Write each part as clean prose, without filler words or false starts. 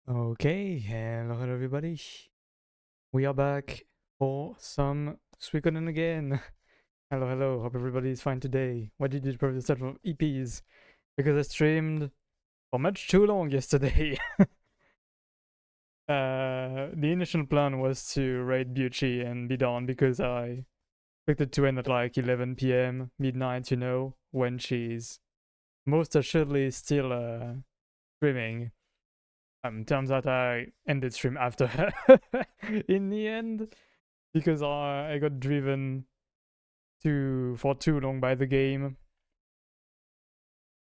Okay, hello everybody. We are back for some Suikoden again. Hello, hope everybody is fine today. What did you do for the set of EPs? Because I streamed for much too long yesterday. The initial plan was to raid Bucci and be done because I expected to end at like 11 p.m. midnight, when she's most assuredly still streaming. Turns out I ended stream after her in the end because I got driven for too long by the game.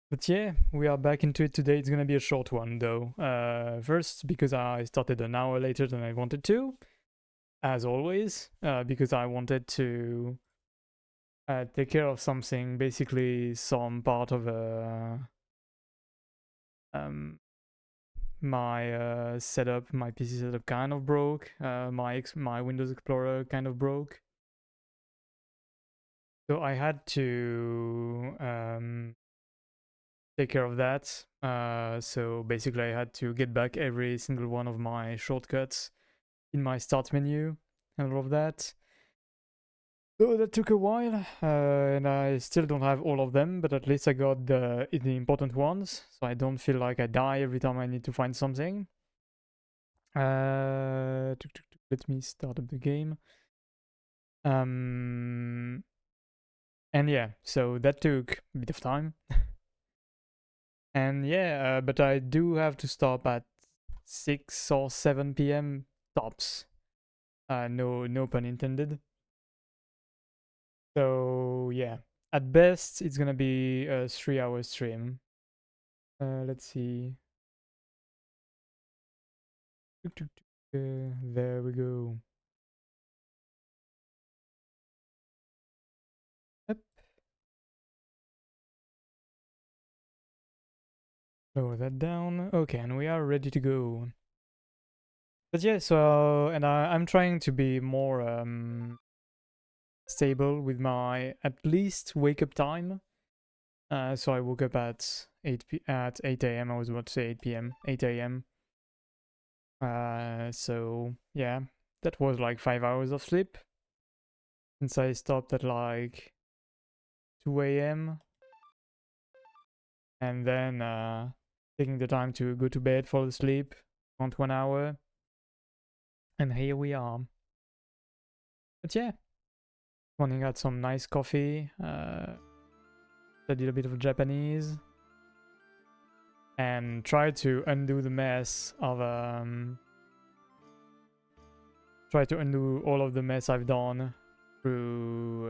But yeah, we are back into it today. It's gonna be a short one though. First, because I started an hour later than I wanted to, as always, because I wanted to take care of something, basically some part of um, my setup, my PC setup kind of broke. My Windows Explorer kind of broke. So I had to take care of that. So basically, I had to get back every single one of my shortcuts in my start menu and all of that. So that took a while, and I still don't have all of them, but at least I got the important ones, so I don't feel like I die every time I need to find something. Let me start up the game. And yeah, so that took a bit of time. And yeah, but I do have to stop at 6 or 7 p.m. tops. No pun intended. So yeah, at best it's gonna be a 3-hour stream. Let's see. There we go. Yep. Lower that down. Okay, and we are ready to go. But yeah, so and I'm trying to be more stable with my at least wake up time. So I woke up at 8 a.m. I was about to say 8 p.m. 8 a.m. So yeah, that was like 5 hours of sleep. Since I stopped at like 2 a.m. and then taking the time to go to bed, fall asleep, count 1 hour, and here we are. But yeah, morning had some nice coffee. Studied a bit of Japanese. And tried to undo the mess of try to undo all of the mess I've done through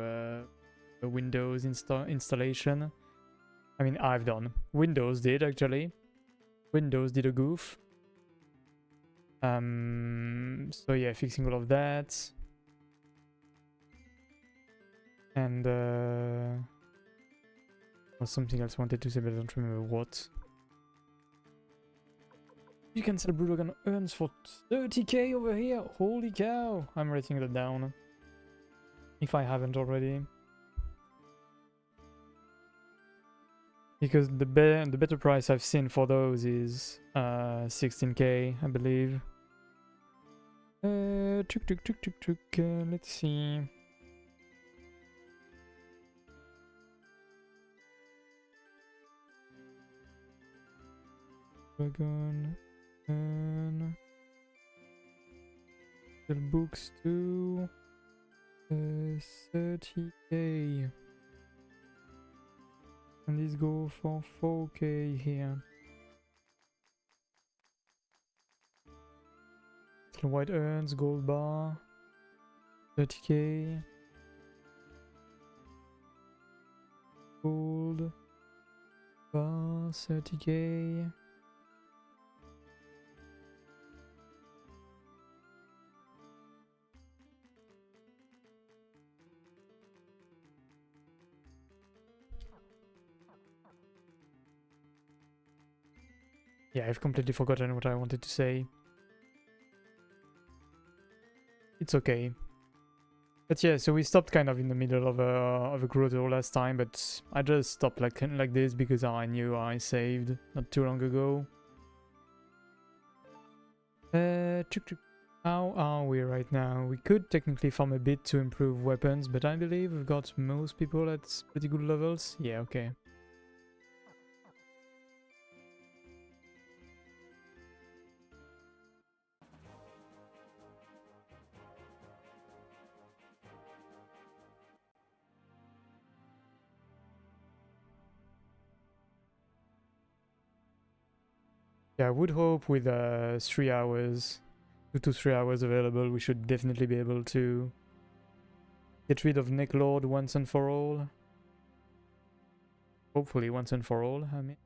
the Windows installation. I mean, I've done. Windows did actually. Windows did a goof. So yeah, fixing all of that. And was something else I wanted to say, but I don't remember what. You can sell Brewdog earns for 30k over here. Holy cow! I'm writing that down. If I haven't already. Because the better price I've seen for those is 16k, I believe. Let's see. Dragon and the books too. 30k. And these go for 4k here. White urns, gold bar, 30k. Gold bar, 30k. Yeah, I've completely forgotten what I wanted to say. It's okay. But yeah, so we stopped kind of in the middle of a grotto last time, but I just stopped like this because I knew I saved not too long ago. Chuk chuk. How are we right now? We could technically farm a bit to improve weapons, but I believe we've got most people at pretty good levels. Yeah, okay. Yeah, I would hope with 3 hours, 2 to 3 hours available, we should definitely be able to get rid of Necklord once and for all. Hopefully once and for all, I mean.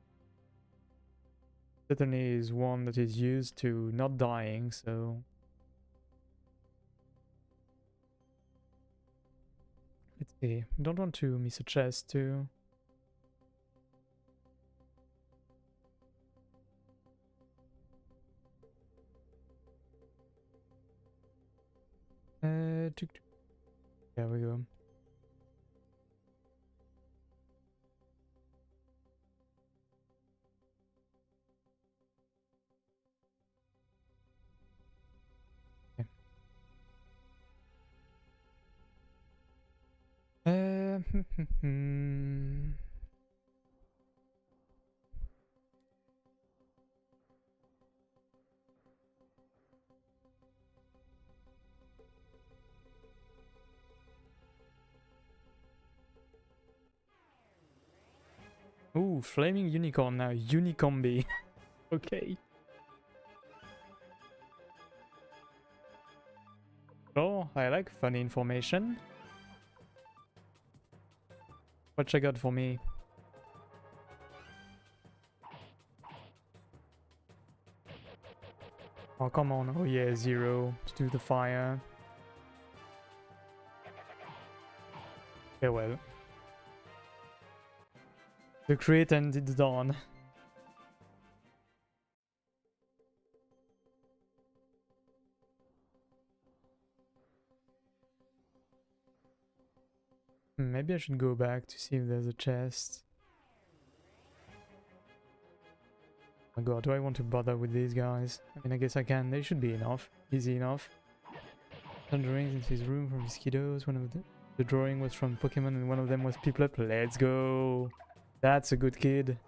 Certainly is one that is used to not dying, so... Let's see, I don't want to miss a chest too. There we go. Okay. Ooh, flaming unicorn now, Unicombi. Okay. Oh, I like funny information. What you got for me? Oh, come on. Oh yeah, 0 to do the fire. Okay, well. The crit ended the dawn. Maybe I should go back to see if there's a chest. Oh my god, do I want to bother with these guys? I mean, I guess I can. They should be enough. Easy enough. Some drawings into his room from mosquitoes. One of the drawing was from Pokemon and one of them was Piplup. Let's go! That's a good kid.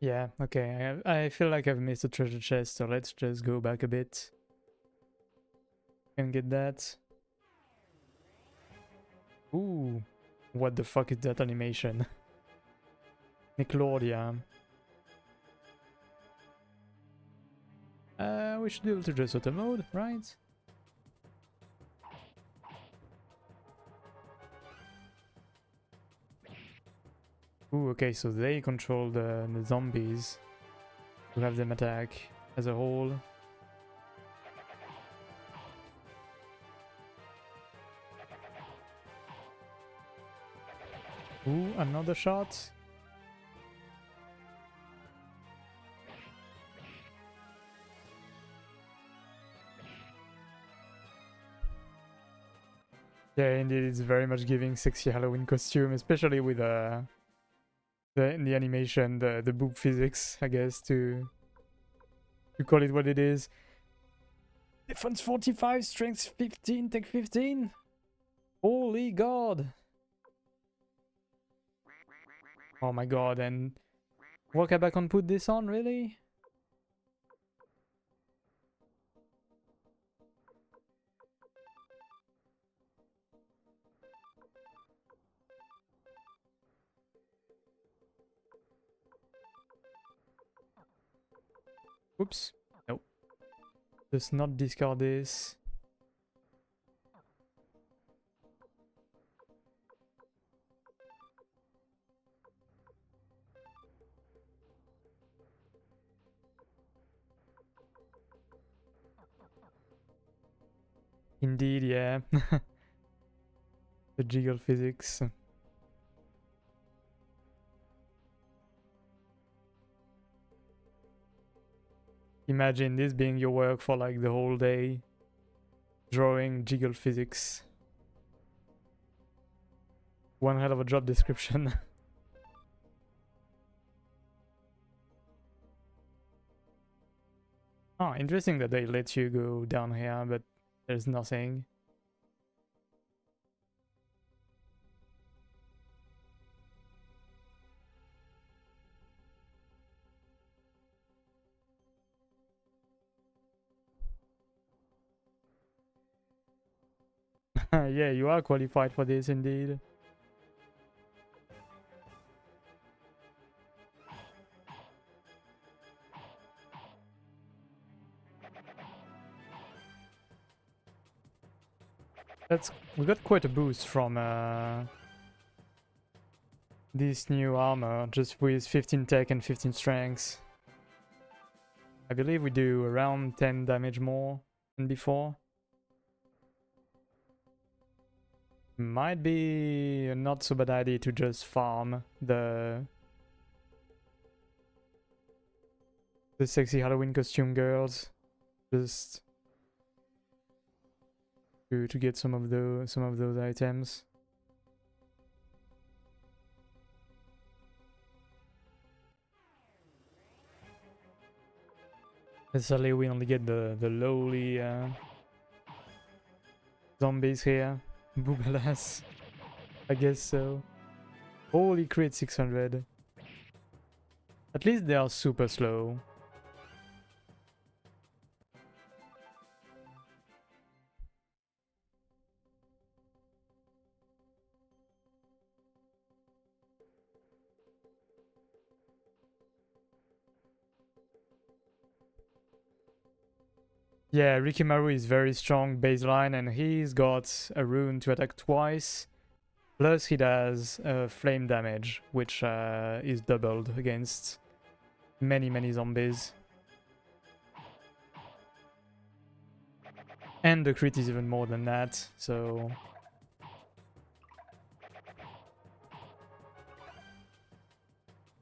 Yeah, okay. I feel like I've missed a treasure chest, so let's just go back a bit and get that. Ooh, what the fuck is that animation? Nickelodeon. We should be able to just auto mode, right? Ooh, okay, so they control the zombies to have them attack as a whole. Ooh, another shot. Yeah, indeed, it's very much giving sexy Halloween costume, especially with the animation, the boob physics, I guess, to call it what it is. Defense 45, strength 15, tech 15. Holy god! Oh my god, and Wakabakon put this on, really? Oops. Nope. Does not discard this. Indeed, yeah. The jiggle physics. Imagine this being your work for like the whole day. Drawing jiggle physics. One hell of a job description. Oh, interesting that they let you go down here, but there's nothing. Yeah, you are qualified for this indeed. We got quite a boost from this new armor, just with 15 tech and 15 strength. I believe we do around 10 damage more than before. Might be a not so bad idea to just farm the sexy Halloween costume girls, just to get some of those items. Sadly, we only get the lowly zombies here. Boobalas. I guess so. Holy crit 600. At least they are super slow. Yeah, Rikimaru is very strong baseline and he's got a rune to attack twice. Plus he does flame damage, which is doubled against many zombies. And the crit is even more than that, so...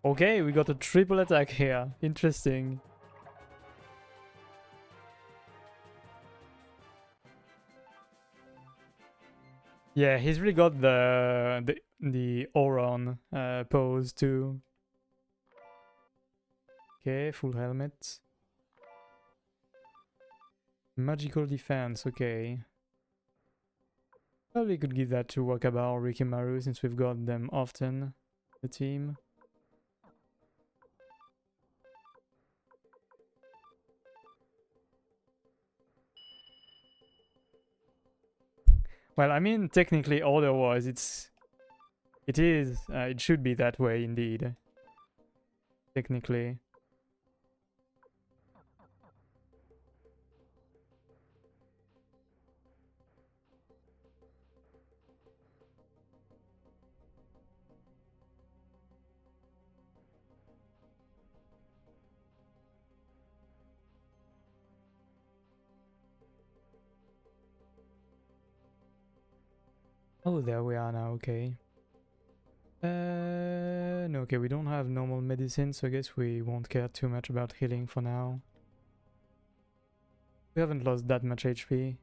Okay, we got a triple attack here. Interesting. Yeah, he's really got the Auron pose too. Okay, full helmet. Magical defense, okay. Probably could give that to Wakaba or Rikimaru since we've got them often, the team. Well, I mean, technically, otherwise, it should be that way indeed. Technically. Oh, there we are now, okay. No, okay, we don't have normal medicine, so I guess we won't care too much about healing for now. We haven't lost that much HP.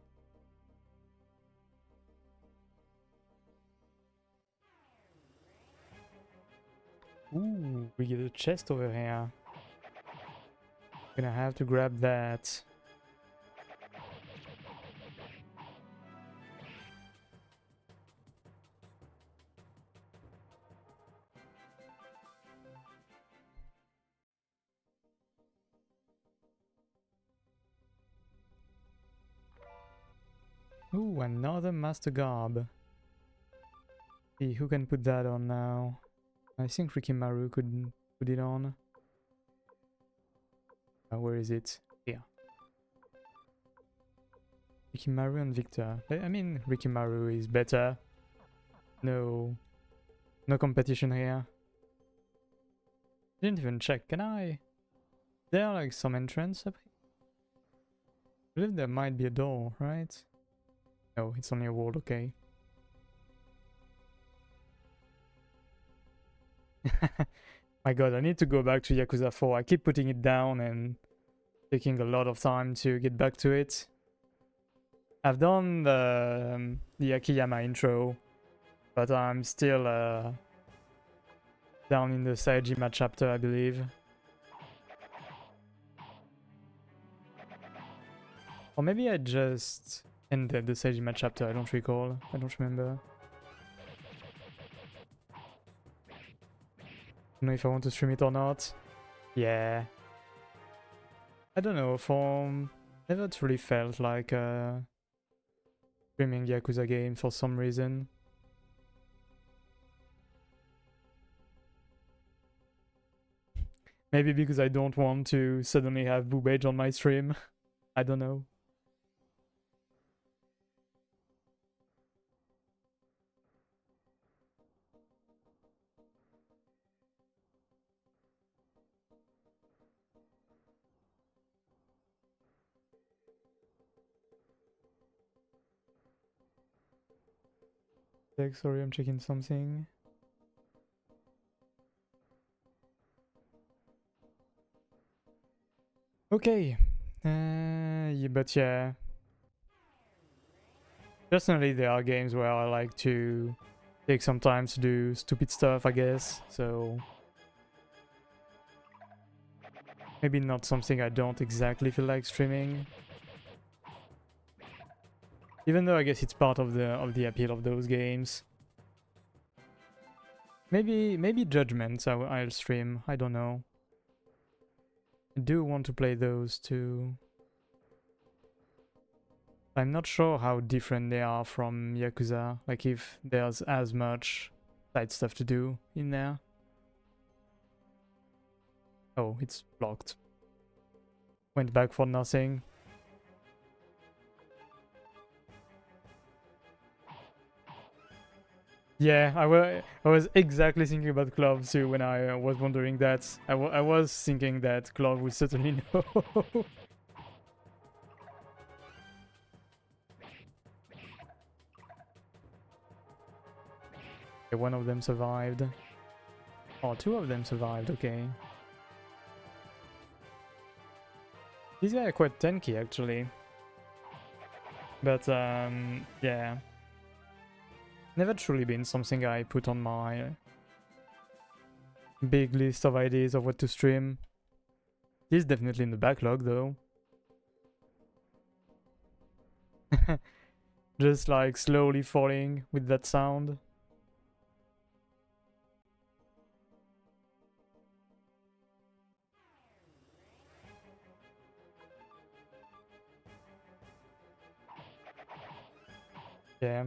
Ooh, we get a chest over here. Gonna have to grab that. Ooh, another Master Garb. See, who can put that on now? I think Rikimaru could put it on. Where is it? Here. Rikimaru and Victor. I mean, Rikimaru is better. No competition here. Didn't even check. Can I? There are like some entrance up here. I believe there might be a door, right? No, it's only a wall, okay. My god, I need to go back to Yakuza 4. I keep putting it down and taking a lot of time to get back to it. I've done the Akiyama intro, but I'm still down in the Saejima chapter, I believe. Or maybe I just ended the Saejima chapter, I don't recall. I don't remember. I don't know if I want to stream it or not. Yeah. I don't know, never truly felt like streaming Yakuza game for some reason. Maybe because I don't want to suddenly have boobage on my stream. I don't know. Sorry, I'm checking something. Okay. Yeah, but yeah. Personally, there are games where I like to take some time to do stupid stuff, I guess. So maybe not something I don't exactly feel like streaming. Even though I guess it's part of the appeal of those games. Maybe Judgments I'll stream. I don't know. I do want to play those too. I'm not sure how different they are from Yakuza. Like if there's as much side stuff to do in there. Oh, it's blocked. Went back for nothing. Yeah, I was exactly thinking about Clove too when I was wondering that. I was thinking that Clove would certainly know. Okay, one of them survived. Oh, two of them survived, okay. These guys are quite tanky actually. But yeah. Never truly been something I put on my big list of ideas of what to stream. This is definitely in the backlog though. Just like slowly falling with that sound. Yeah.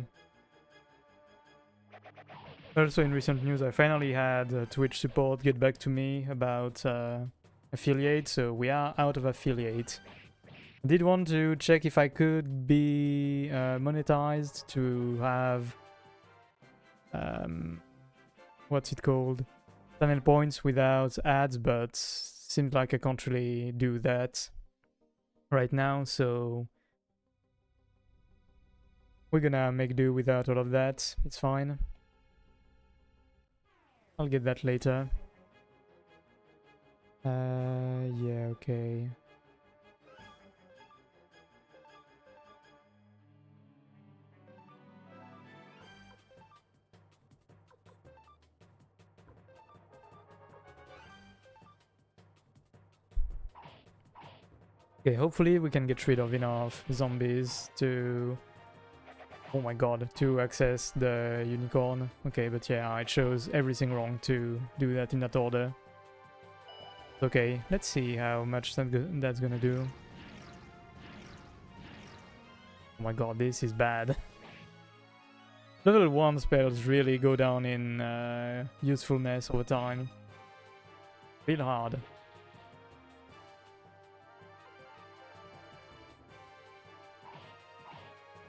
Also in recent news, I finally had Twitch support get back to me about affiliate, so we are out of affiliate. I did want to check if I could be monetized to have what's it called? Channel points without ads, but seems like I can't really do that right now, so we're gonna make do without all of that. It's fine. I'll get that later. Yeah, okay. Okay, hopefully we can get rid of enough zombies to... Oh my god, to access the unicorn. Okay, but yeah, I chose everything wrong to do that in that order. Okay, let's see how much that's gonna do. Oh my god, this is bad. Level 1 spells really go down in usefulness over time. Real hard.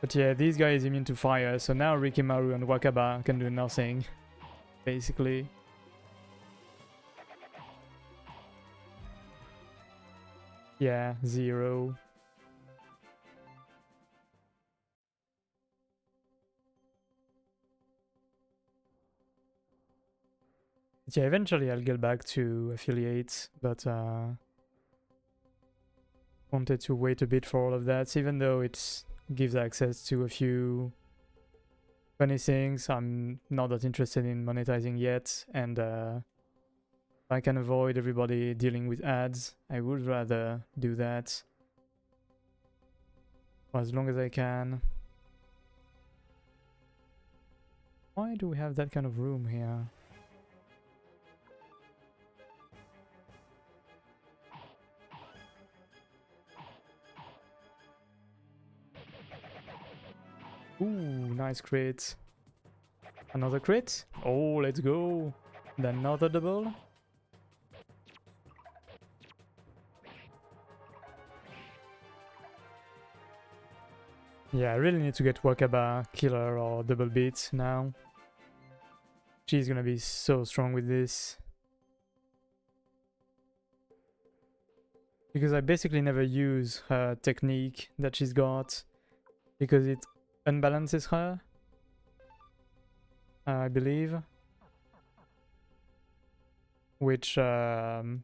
But yeah, these guys immune to fire, so now Rikimaru and Wakaba can do nothing, basically. Yeah, 0. Yeah, eventually I'll get back to affiliate, but wanted to wait a bit for all of that, even though it gives access to a few funny things. I'm not that interested in monetizing yet, and if I can avoid everybody dealing with ads, I would rather do that for as long as I can. Why do we have that kind of room here? Ooh, nice crit. Another crit? Oh, let's go. Then another double. Yeah, I really need to get Wakaba, Killer, or Double Beat now. She's gonna be so strong with this. Because I basically never use her technique that she's got. Because it unbalances her, I believe. Which isn't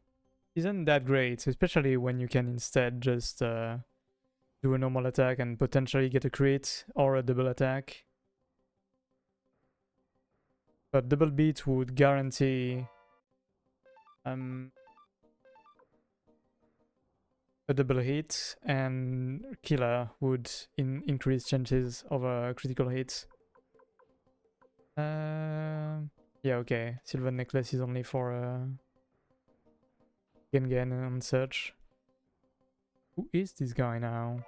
that great, especially when you can instead just do a normal attack and potentially get a crit or a double attack. But double beat would guarantee a double hit, and killer would increase chances of a critical hit. Yeah, okay. Silver necklace is only for Gengen and such. Who is this guy now?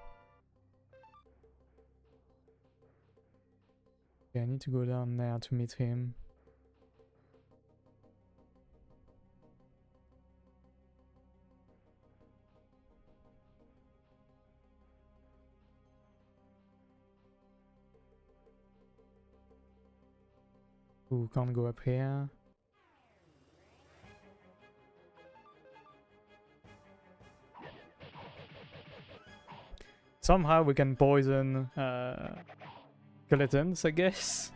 Okay, I need to go down there to meet him. Ooh, can't go up here. Somehow we can poison skeletons, I guess.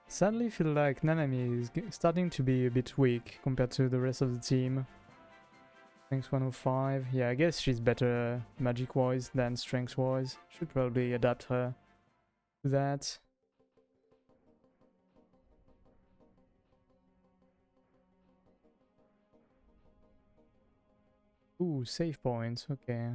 Sadly feel like Nanami is starting to be a bit weak compared to the rest of the team. Strength 105. Yeah, I guess she's better magic-wise than strength-wise. Should probably adapt her to that. Ooh, save points. Okay.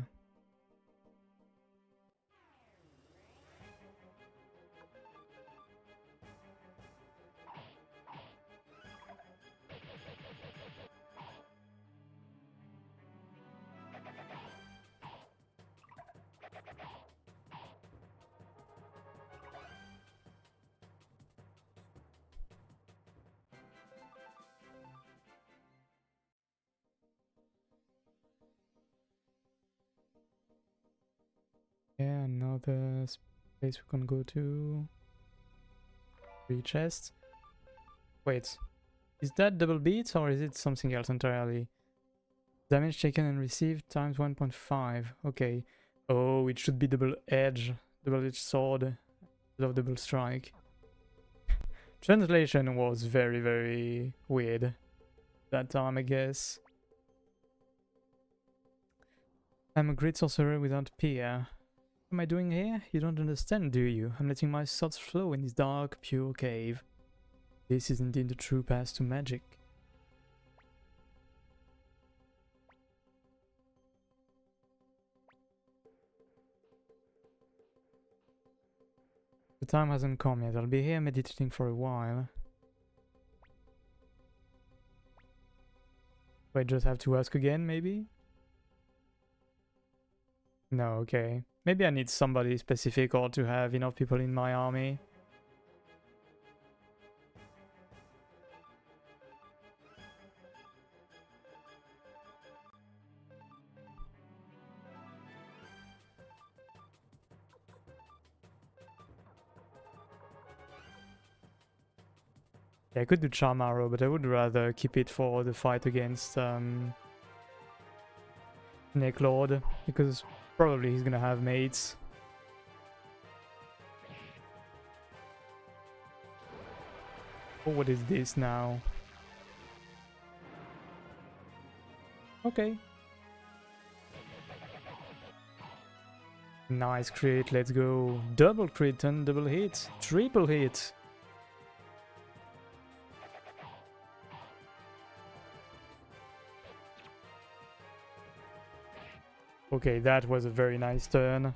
Yeah, another place we can go to. 3 chests. Wait, is that double beat or is it something else entirely? Damage taken and received times 1.5. Okay. Oh, it should be double-edged sword instead of double strike. Translation was very, very weird that time, I guess. I'm a great sorcerer without peer. What am I doing here? You don't understand, do you? I'm letting my thoughts flow in this dark, pure cave. This is indeed the true path to magic. The time hasn't come yet. I'll be here meditating for a while. Do I just have to ask again, maybe? No, okay. Maybe I need somebody specific or to have enough people in my army. Yeah, I could do Charm Arrow, but I would rather keep it for the fight against Necklord, because probably he's gonna have mates. Oh, what is this now? Okay. Nice crit, let's go. Double crit and double hit. Triple hit. Okay, that was a very nice turn.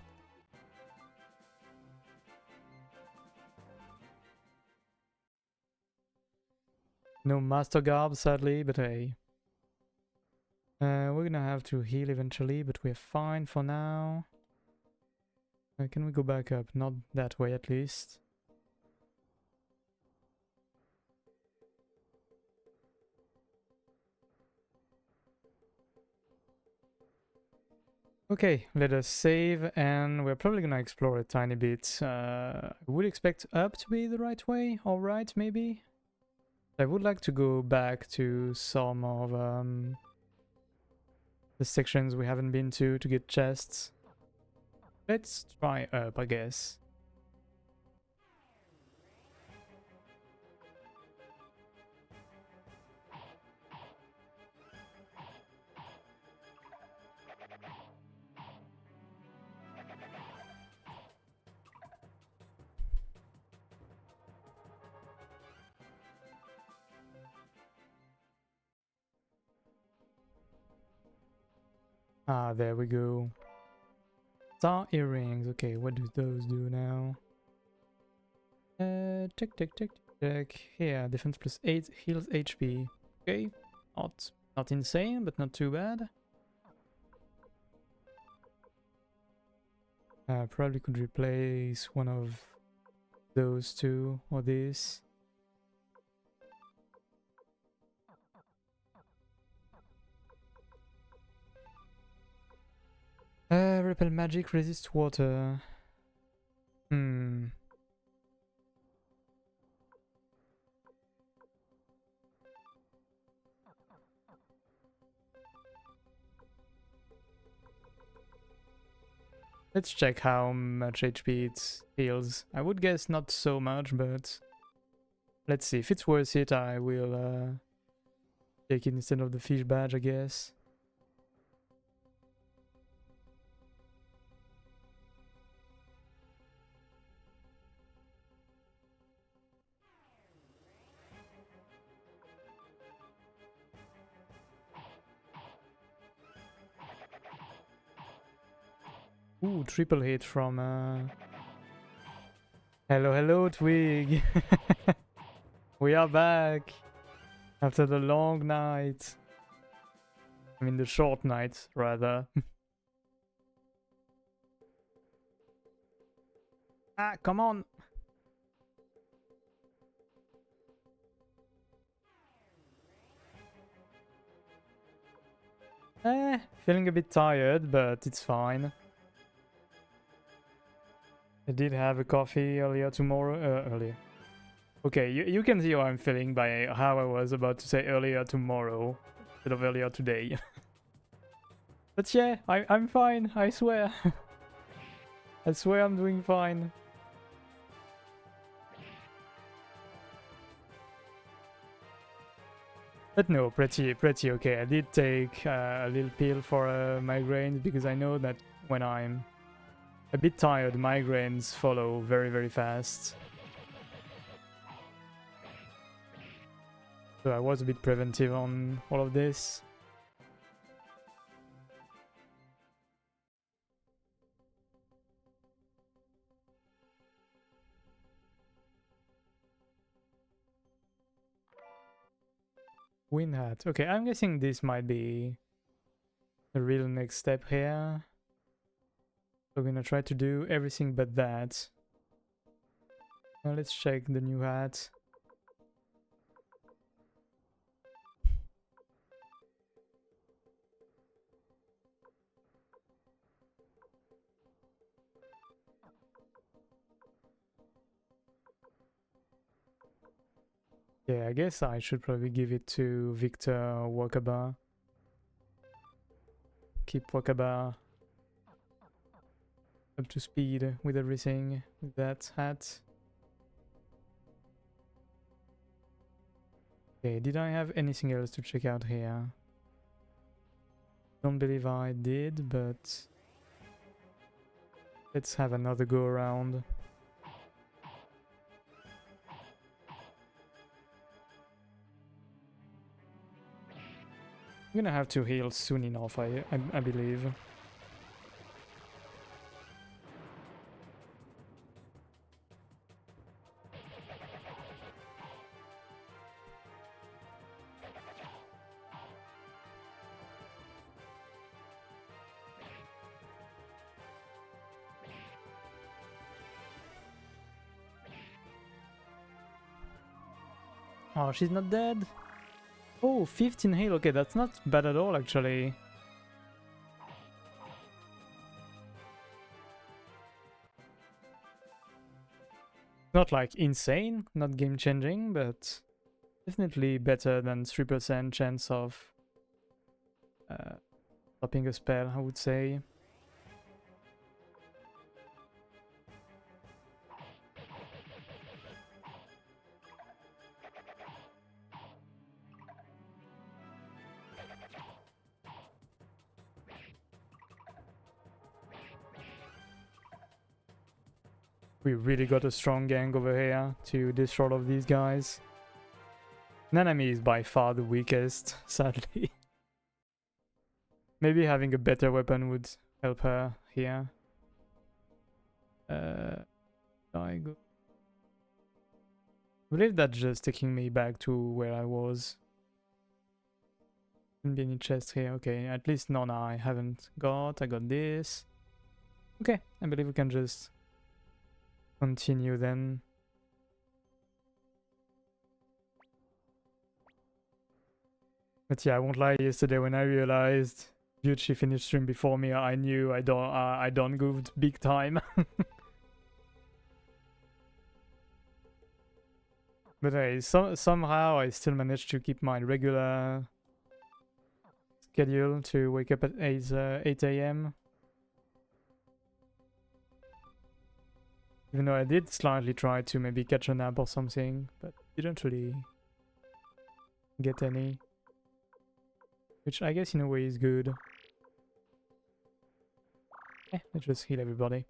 No Master Garb, sadly, but hey. We're gonna have to heal eventually, but we're fine for now. Can we go back up? Not that way, at least. Okay, let us save, and we're probably gonna explore a tiny bit. I would expect up to be the right way, or right, maybe? I would like to go back to some of the sections we haven't been to get chests. Let's try up, I guess. Ah, there we go. Star earrings. Okay, what do those do now? Check. Here, defense plus 8, heals HP. Okay, not insane, but not too bad. Probably could replace one of those two or this. Repel magic, resist water. Let's check how much HP it heals. I would guess not so much, but let's see. If it's worth it, I will take it instead of the fish badge, I guess. Ooh, triple hit from... Hello, Twig! We are back! After the long night. I mean, the short night, rather. Ah, come on! Feeling a bit tired, but it's fine. I did have a coffee earlier earlier. Okay, you can see how I'm feeling by how I was about to say earlier tomorrow instead of earlier today. But yeah, I'm fine, I swear. I swear I'm doing fine. But no, pretty okay. I did take a little pill for migraines because I know that when I'm a bit tired, migraines follow very fast. So I was a bit preventive on all of this. Wind hat. Okay, I'm guessing this might be the real next step here. So we're gonna try to do everything but that. Now let's check the new hat. Yeah, I guess I should probably give it to Victor Wakaba. Keep Wakaba up to speed with everything with that hat. Okay, did I have anything else to check out here? Don't believe I did, but let's have another go around. I'm gonna have to heal soon enough, I believe. Oh, she's not dead? Oh, 15 heal. Okay, that's not bad at all, actually. Not like insane, not game changing, but definitely better than 3% chance of stopping a spell, I would say. We really got a strong gang over here to destroy all of these guys. Nanami is by far the weakest, sadly. Maybe having a better weapon would help her here. I go. I believe that's just taking me back to where I was. Shouldn't be any chest here. Okay, at least none I haven't got. I got this. Okay, I believe we can just continue then. But yeah, I won't lie, yesterday when I realized Yuchi finished stream before me, I knew I don't goofed big time. But hey, somehow I still managed to keep my regular schedule to wake up at 8 a.m. Even though I did slightly try to maybe catch a nap or something, but didn't really get any. Which I guess in a way is good. Let's just heal everybody.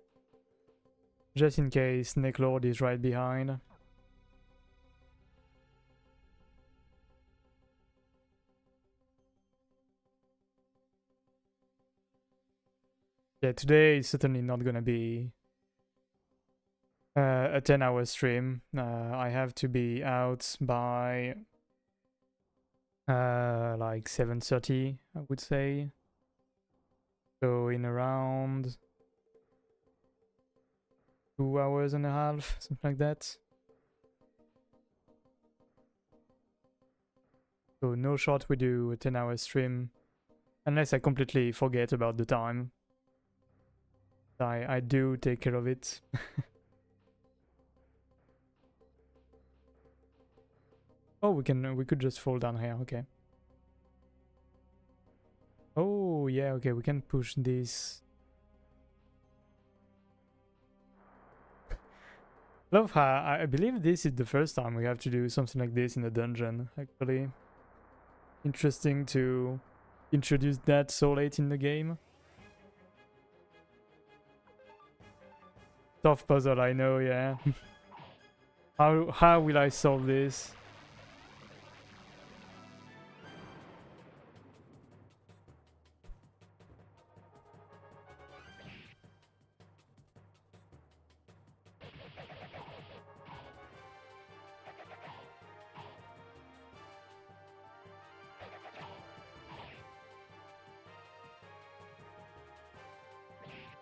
Just in case Snake Lord is right behind. Yeah, today is certainly not gonna be a 10-hour stream. I have to be out by like 7:30, I would say. So in around 2.5 hours, something like that. So no shot we do a 10-hour stream, unless I completely forget about the time. I do take care of it. Oh, we could just fall down here. Okay. Oh yeah, okay, we can push this. Love how I believe this is the first time we have to do something like this in a dungeon, actually. Interesting to introduce that so late in the game. Tough puzzle, I know, yeah. How will I solve this?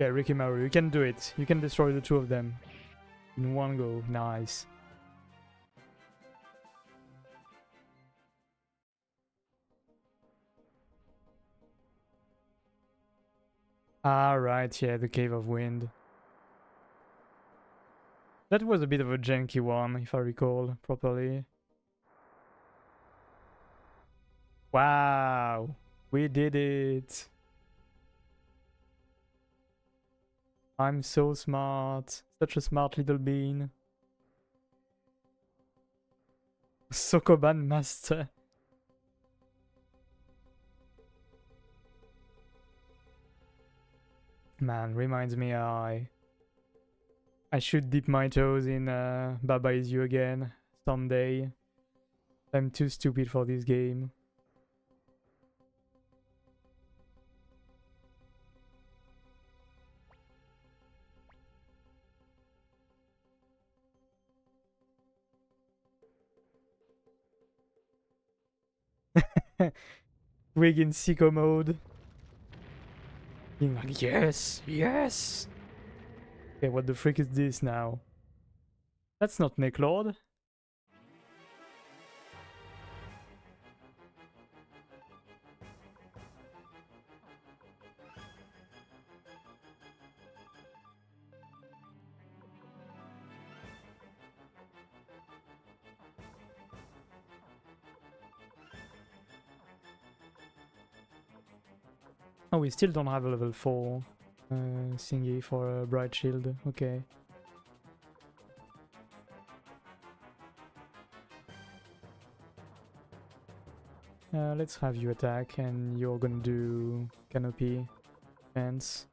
Yeah, Ricky Maru, you can do it. You can destroy the two of them in one go. Nice. Ah, right, yeah, the Cave of Wind. That was a bit of a janky one, if I recall properly. Wow, we did it. I'm so smart. Such a smart little bean. Sokoban master. Man, reminds me I should dip my toes in Baba Is You again someday. I'm too stupid for this game. Wig in sicko mode. Being like, yes, yes! Okay, what the frick is this now? That's not Necklord. Oh, we still don't have a level 4 thingy for a Bright Shield. Okay. Let's have you attack, and you're gonna do Canopy Fence.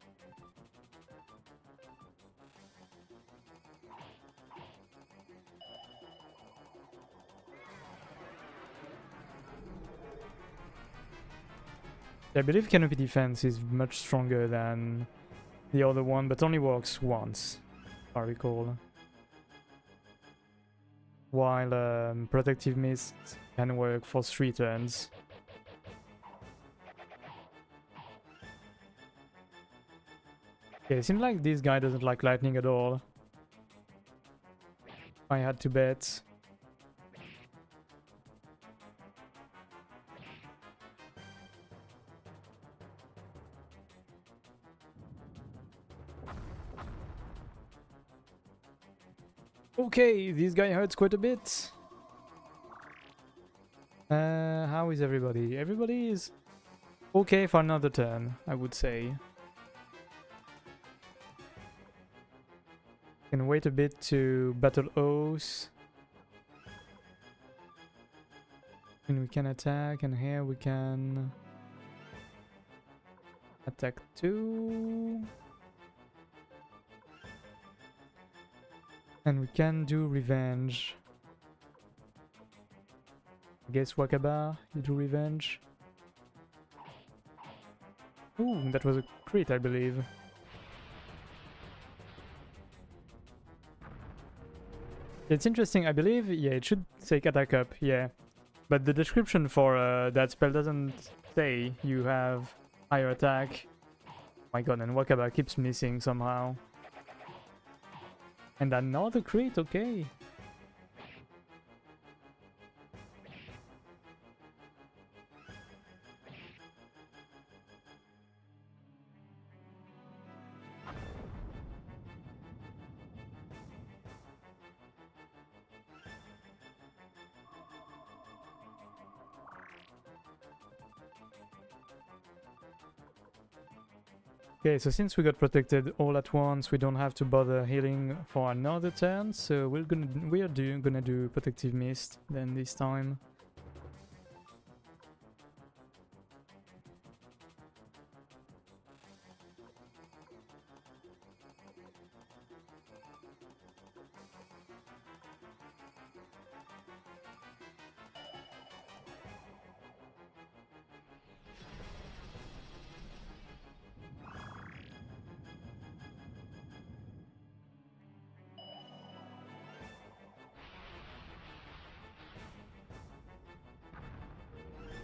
I believe Canopy Defense is much stronger than the other one, but only works once, if I recall. While Protective Mist can work for 3 turns. Okay, it seems like this guy doesn't like lightning at all. I had to bet. Okay, this guy hurts quite a bit. How is everybody? Everybody is okay for another turn, I would say. Can wait a bit to battle O's. And we can attack, and here we can attack 2. And we can do revenge. I guess Wakaba, you do revenge. Ooh, that was a crit, I believe. It's interesting, I believe, yeah, it should take attack up, yeah. But the description for that spell doesn't say you have higher attack. Oh my god, and Wakaba keeps missing somehow. And another crit, okay. Okay, so since we got protected all at once, we don't have to bother healing for another turn. So we're gonna do protective mist then this time.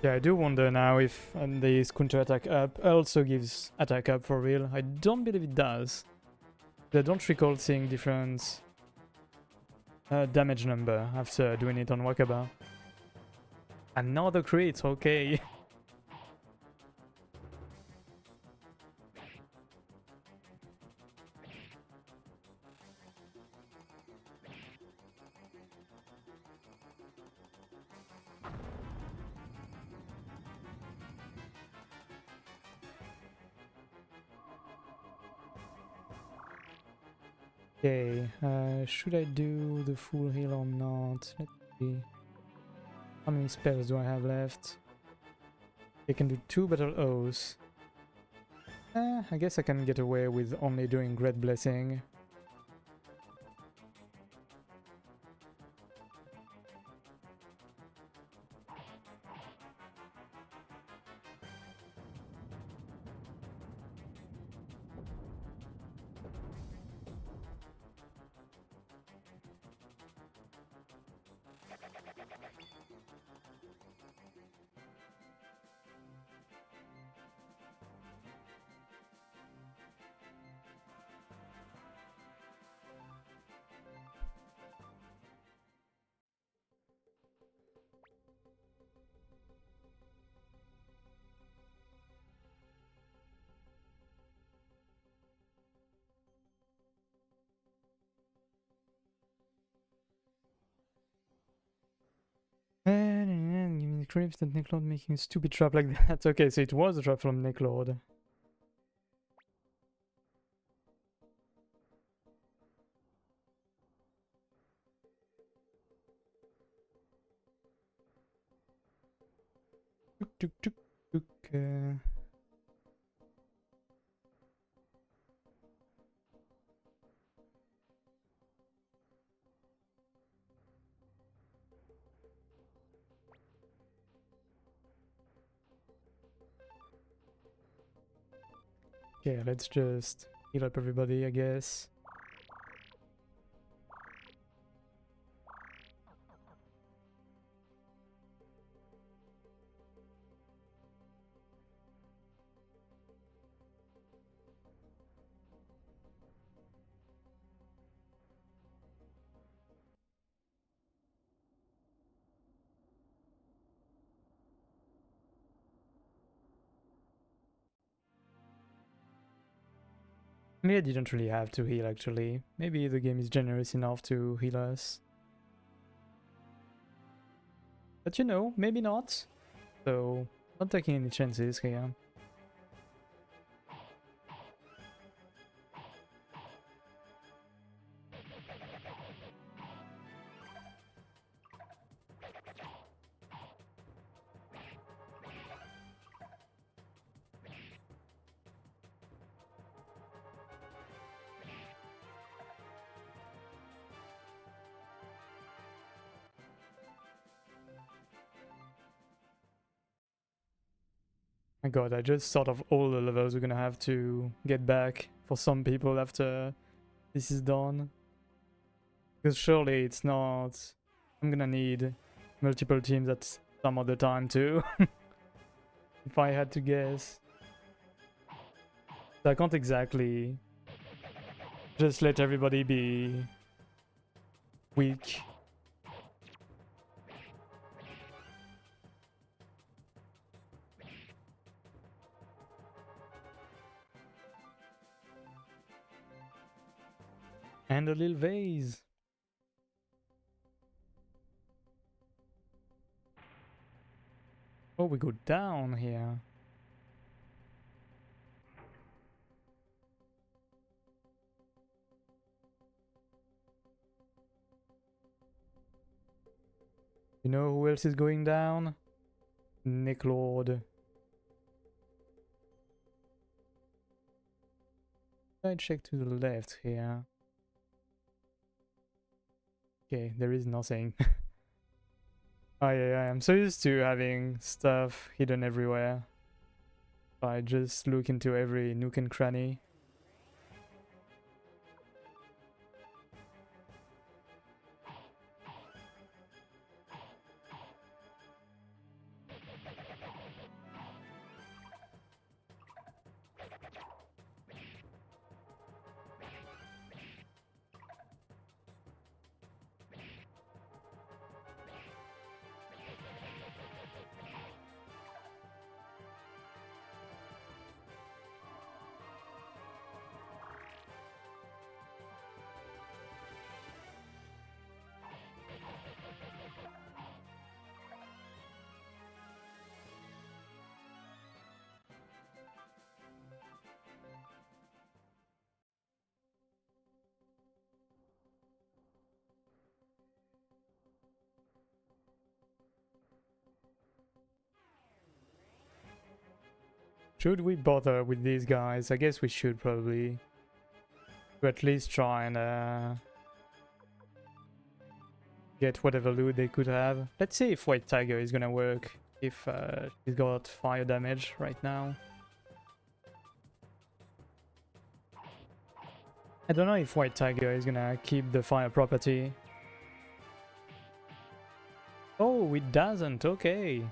Yeah, I do wonder now if this counter attack up also gives attack up for real. I don't believe it does. I don't recall seeing different damage number after doing it on Wakaba. Another crit, okay. Okay, should I do the full heal or not? Let's see. How many spells do I have left? I can do 2 battle O's. I guess I can get away with only doing Great Blessing. And give me the creeps that Nicklord making a stupid trap like that. Okay, so it was a trap from Nicklord. Tuk tuk tuk tuk. Okay, let's just heal up everybody, I guess. Maybe I didn't really have to heal actually. Maybe the game is generous enough to heal us. But you know, maybe not. So, not taking any chances here. My god, I just thought of all the levels we're gonna have to get back for some people after this is done. Because surely it's not... I'm gonna need multiple teams at some other time too. If I had to guess. So I can't exactly just let everybody be weak. And a little vase. Oh, we go down here. You know who else is going down? Nicklord. I check to the left here. Okay, there is nothing. Oh yeah, I'm so used to having stuff hidden everywhere. I just look into every nook and cranny. Should we bother with these guys? I guess we should probably. To at least try and get whatever loot they could have. Let's see if White Tiger is gonna work. If she's got fire damage right now. I don't know if White Tiger is gonna keep the fire property. Oh, it doesn't. Okay.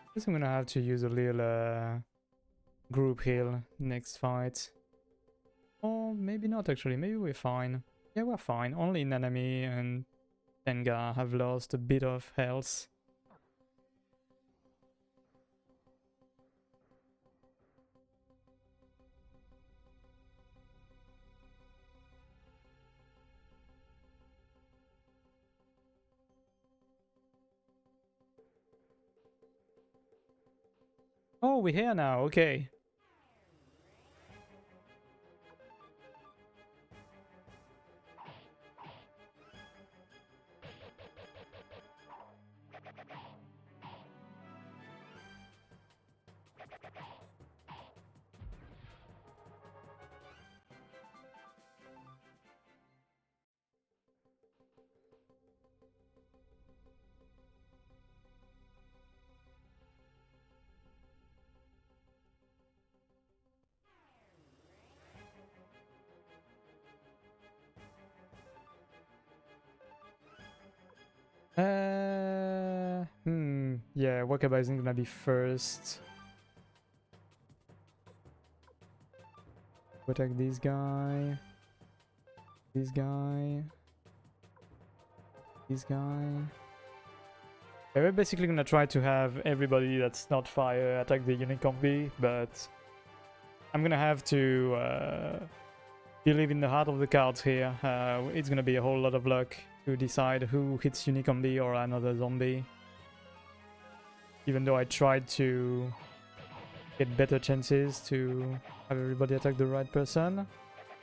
I guess I'm gonna have to use a little group heal next fight. Or maybe not actually, maybe we're fine. Yeah, we're fine. Only Nanami and Tenga have lost a bit of health. Oh, we're here now, okay. Yeah, Wakaba isn't gonna be first. Attack this guy. This guy. This guy. Yeah, we're basically gonna try to have everybody that's not fire attack the unit combi, but I'm gonna have to believe in the heart of the cards here. It's gonna be a whole lot of luck to decide who hits Unicombi or another zombie. Even though I tried to get better chances to have everybody attack the right person.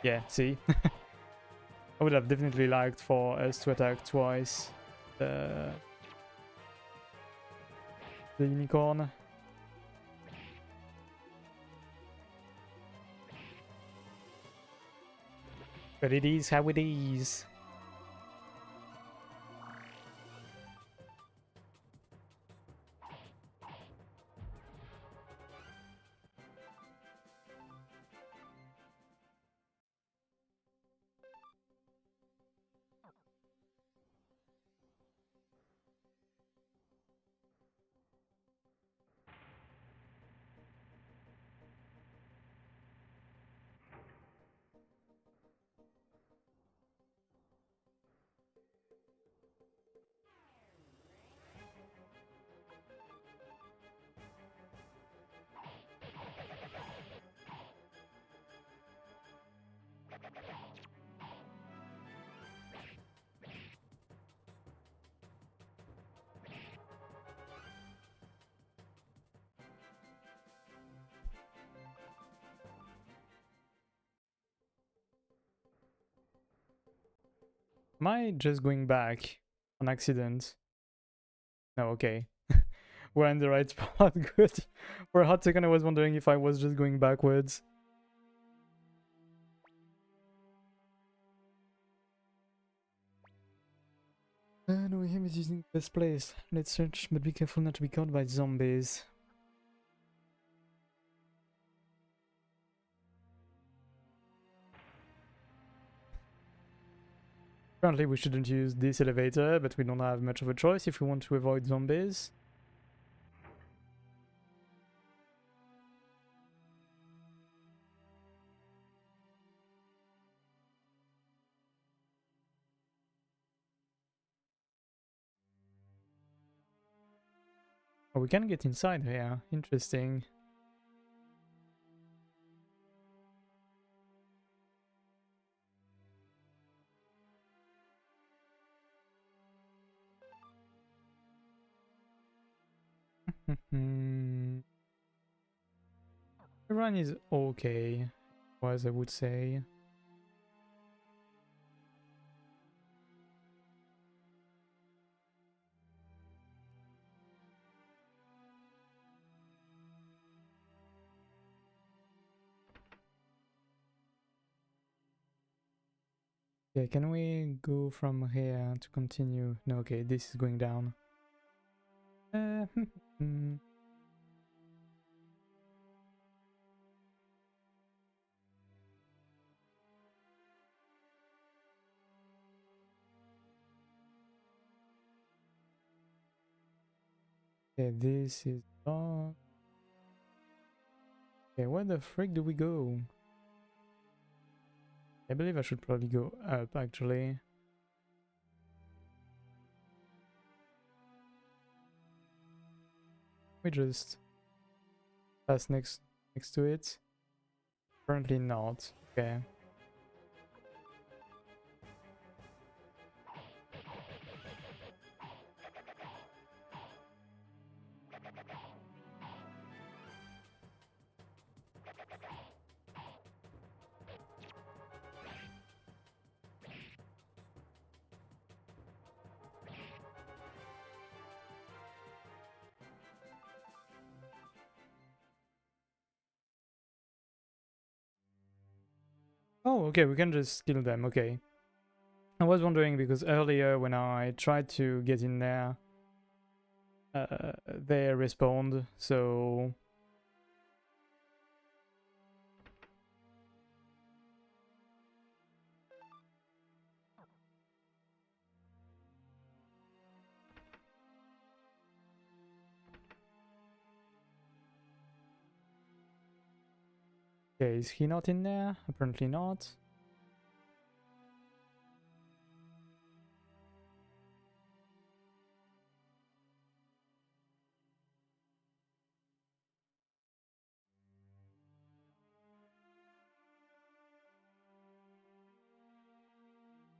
Yeah, see? I would have definitely liked for us to attack twice the unicorn. But it is how it is. Am I just going back on accident? No, okay. We're in the right spot, good. For a hot second I was wondering if I was just going backwards. No, him is using this place. Let's search, but be careful not to be caught by zombies. Apparently we shouldn't use this elevator, but we don't have much of a choice if we want to avoid zombies. Oh, we can get inside here. Interesting. The run is okay, as I would say. Okay, can we go from here to continue? No, okay, this is going down. Okay, this is dark. Okay, where the frick do we go? I believe I should probably go up, actually. We just pass next to it. Apparently not. Okay. Oh, okay, we can just kill them, okay. I was wondering because earlier when I tried to get in there, they respawned, so... Okay, is he not in there? Apparently not.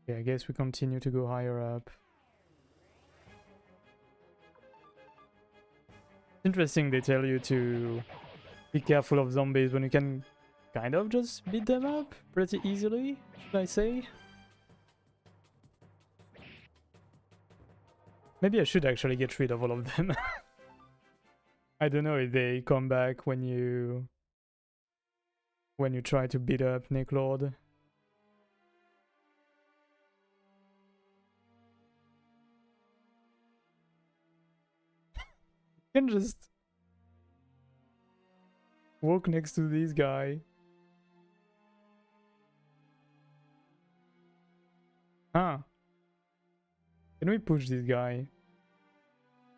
Okay, I guess we continue to go higher up. Interesting they tell you to be careful of zombies when you can kind of just beat them up pretty easily, should I say? Maybe I should actually get rid of all of them. I don't know if they come back when you try to beat up Nick Lord. You can just walk next to this guy. Huh. Can we push this guy?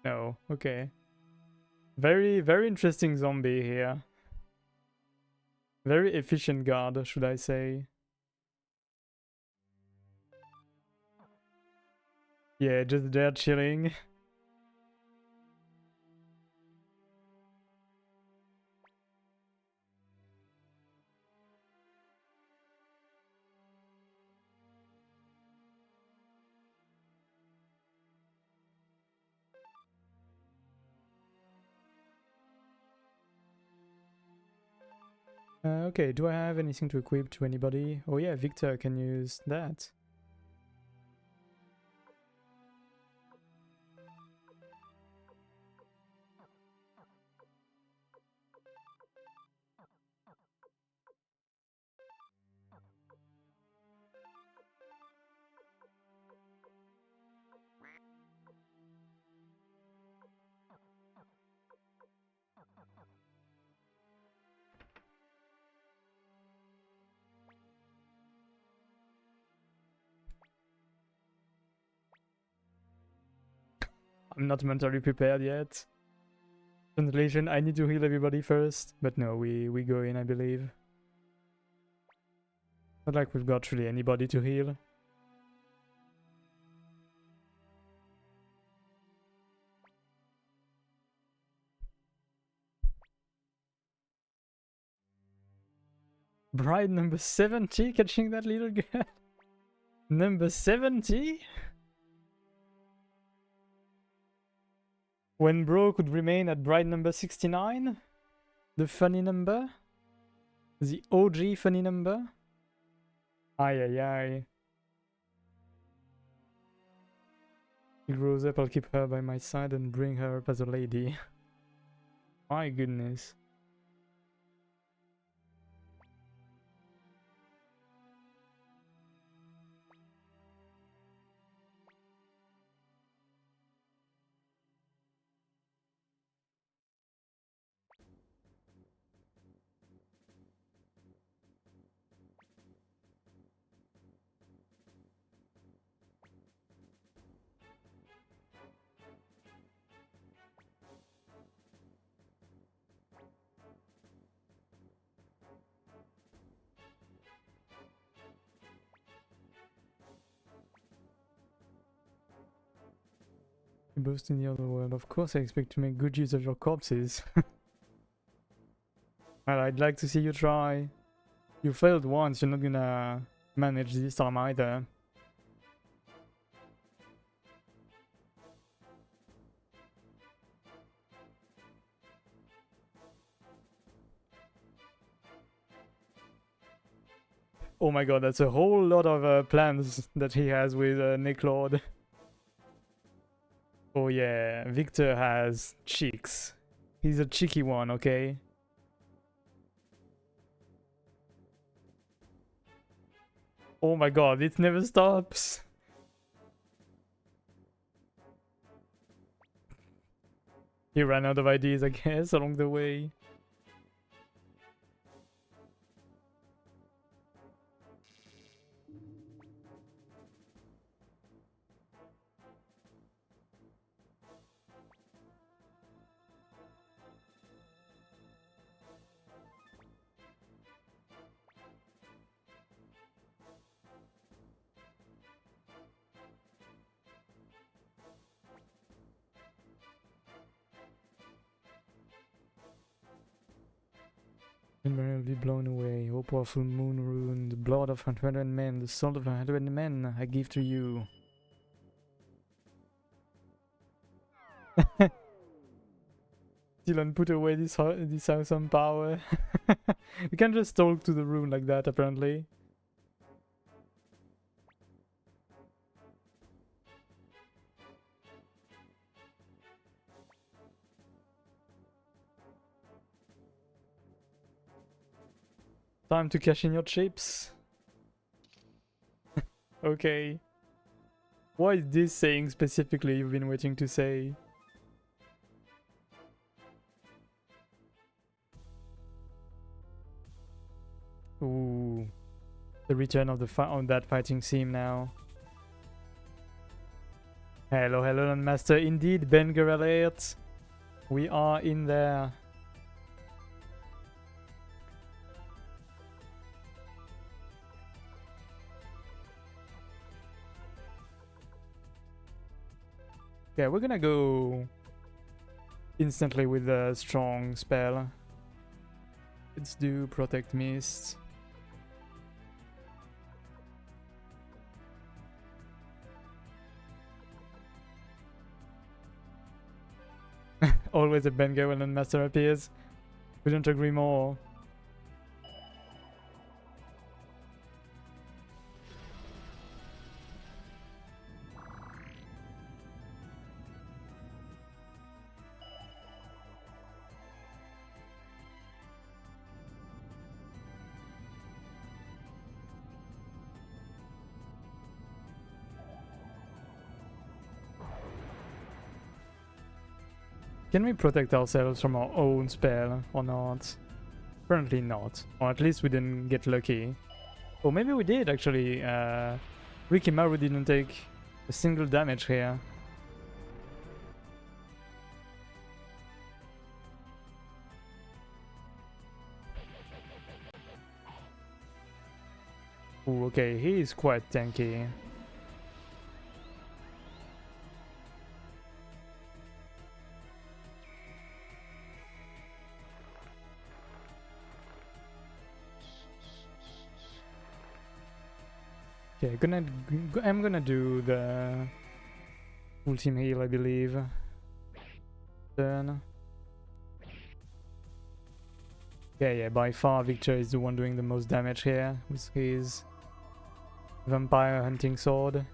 No. Okay. Very, very interesting zombie here. Very efficient guard, should I say. Yeah, just there chilling. Okay, do I have anything to equip to anybody? Oh yeah, Victor can use that. I'm not mentally prepared yet. Translation, I need to heal everybody first. But no, we go in, I believe. Not like we've got really anybody to heal. Bride number 70 catching that little girl. Number 70? When bro could remain at bride number 69? The funny number? The OG funny number? Aye aye aye. She grows up, I'll keep her by my side and bring her up as a lady. My goodness. You boast in the other world. Of course I expect to make good use of your corpses. Well, I'd like to see you try. You failed once, you're not gonna manage this time either. Oh my god, that's a whole lot of plans that he has with Nick Lord. Oh yeah, Victor has cheeks. He's a cheeky one, okay? Oh my god, it never stops. He ran out of ideas, I guess, along the way. Invariably blown away, O powerful moon rune, the blood of 100 men, the soul of 100 men, I give to you. Dylan, put away this awesome power. You can just talk to the rune like that, apparently. Time to cash in your chips. Okay. What is this saying specifically you've been waiting to say? Ooh. The return of the on that fighting scene now. Hello, hello, Master. Indeed, Banger alert. We are in there. Yeah, we're gonna go instantly with a strong spell. Let's do Protect Mist. Always a banger when a master appears. Couldn't agree more. Can we protect ourselves from our own spell or not? Apparently not. Or at least we didn't get lucky. Or maybe we did actually. Rikimaru didn't take a single damage here. Ooh, okay, he is quite tanky. Okay, I'm gonna do the full team heal, I believe. Turn. Yeah, by far Victor is the one doing the most damage here with his vampire hunting sword.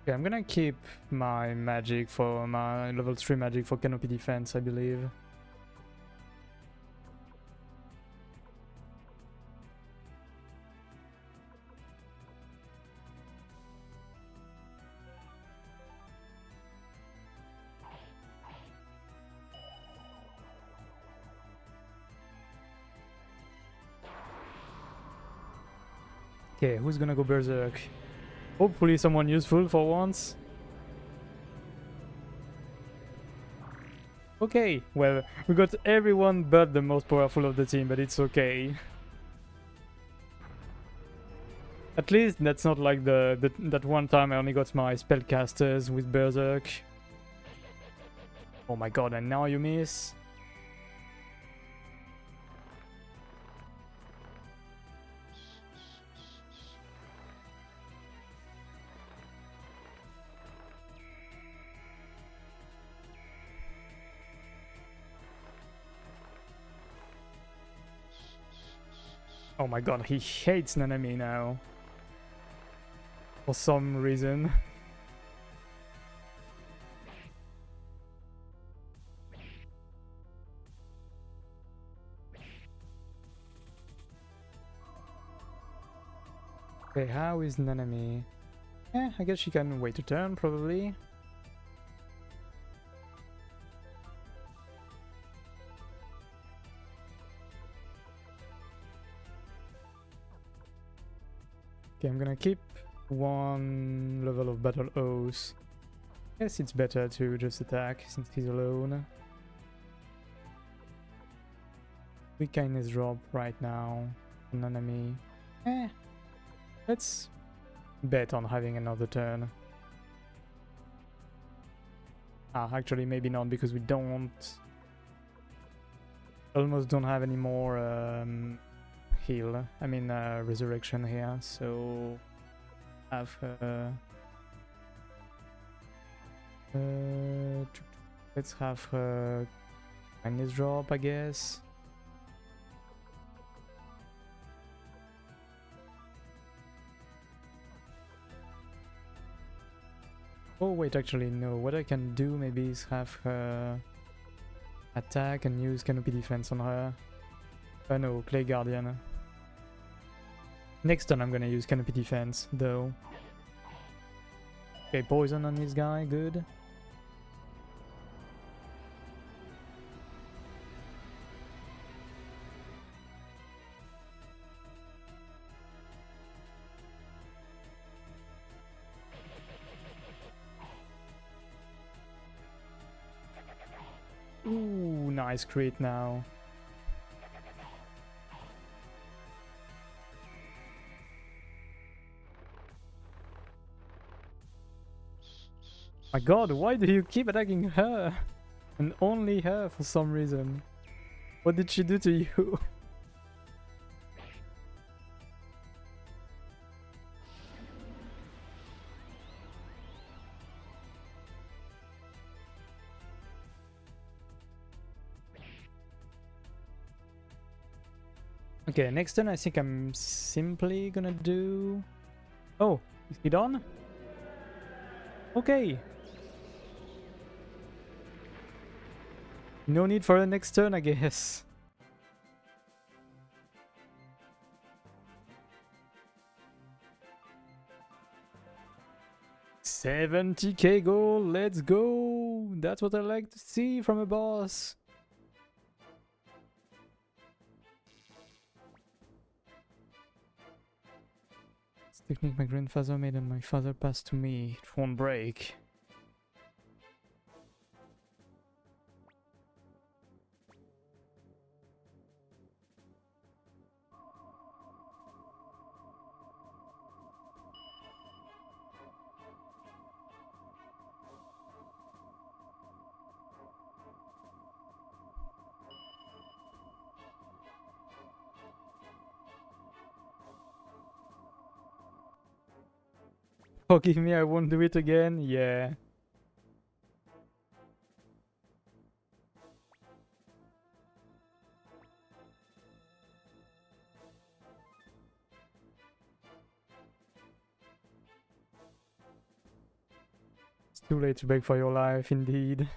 Okay, I'm gonna keep my magic for my level 3 magic for canopy defense, I believe. Okay, who's gonna go berserk? Hopefully someone useful for once. Okay, well, we got everyone but the most powerful of the team, but it's okay. At least that's not like that one time I only got my spellcasters with berserk. Oh my god, and now you miss? Oh my god, he hates Nanami now. For some reason. Okay, how is Nanami? I guess she can wait a turn, probably. Okay, I'm gonna keep one level of battle oath. Guess it's better to just attack since he's alone. We kindness drop right now on enemy. Let's bet on having another turn. Actually maybe not, because we almost don't have any more heal. I mean resurrection here, so have let's have her kindness drop, I guess. Oh wait, actually no, what I can do maybe is have her attack and use canopy defense on her. No, Clay Guardian. Next turn I'm gonna use canopy defense though. Okay, poison on this guy, good. Ooh, nice crit now. My god, why do you keep attacking her? And only her for some reason. What did she do to you? Okay, next turn I think I'm simply gonna do... Oh, is he done? Okay. No need for a next turn, I guess. $70k goal, let's go! That's what I like to see from a boss. This technique my grandfather made and my father passed to me. It won't break. Forgive me, I won't do it again. Yeah. It's too late to beg for your life, indeed.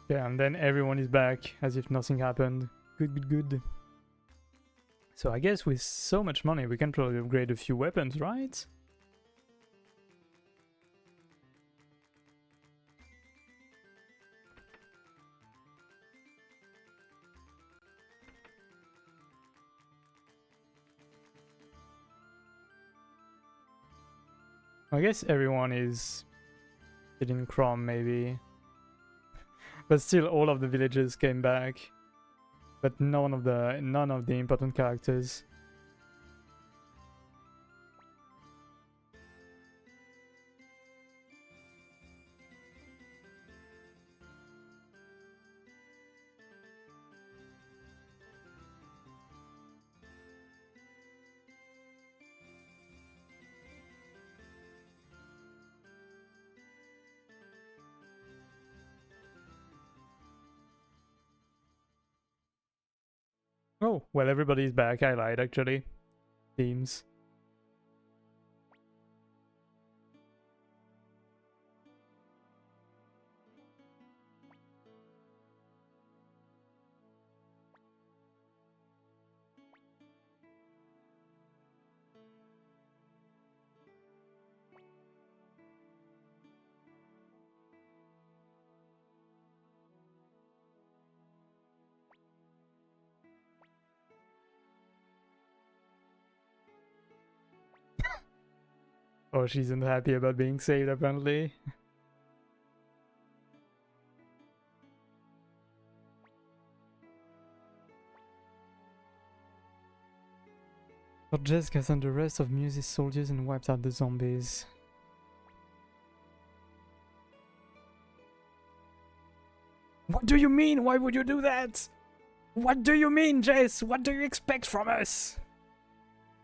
Yeah, and then everyone is back as if nothing happened. Good, good, good. So I guess with so much money, we can probably upgrade a few weapons, right? I guess everyone is in Chrome, maybe. But still, all of the villagers came back. But none of the important characters. Oh, well, everybody's back. I lied, actually. Seems. Oh, she's unhappy about being saved, apparently. But Jessica sent the rest of Muse's soldiers and wiped out the zombies. What do you mean? Why would you do that? What do you mean, Jess? What do you expect from us?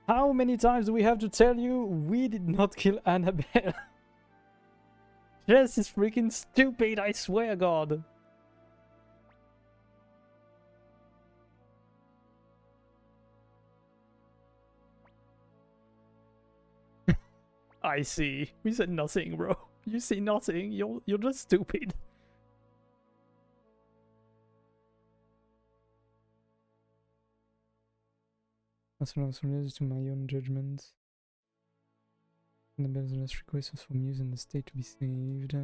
How many times do we have to tell you we did not kill Annabelle? Jess is freaking stupid, I swear God. I see. We said nothing, bro. You see nothing. You're just stupid. As long as related to my own judgment. Annabelle's last request was for Muse and the state to be saved.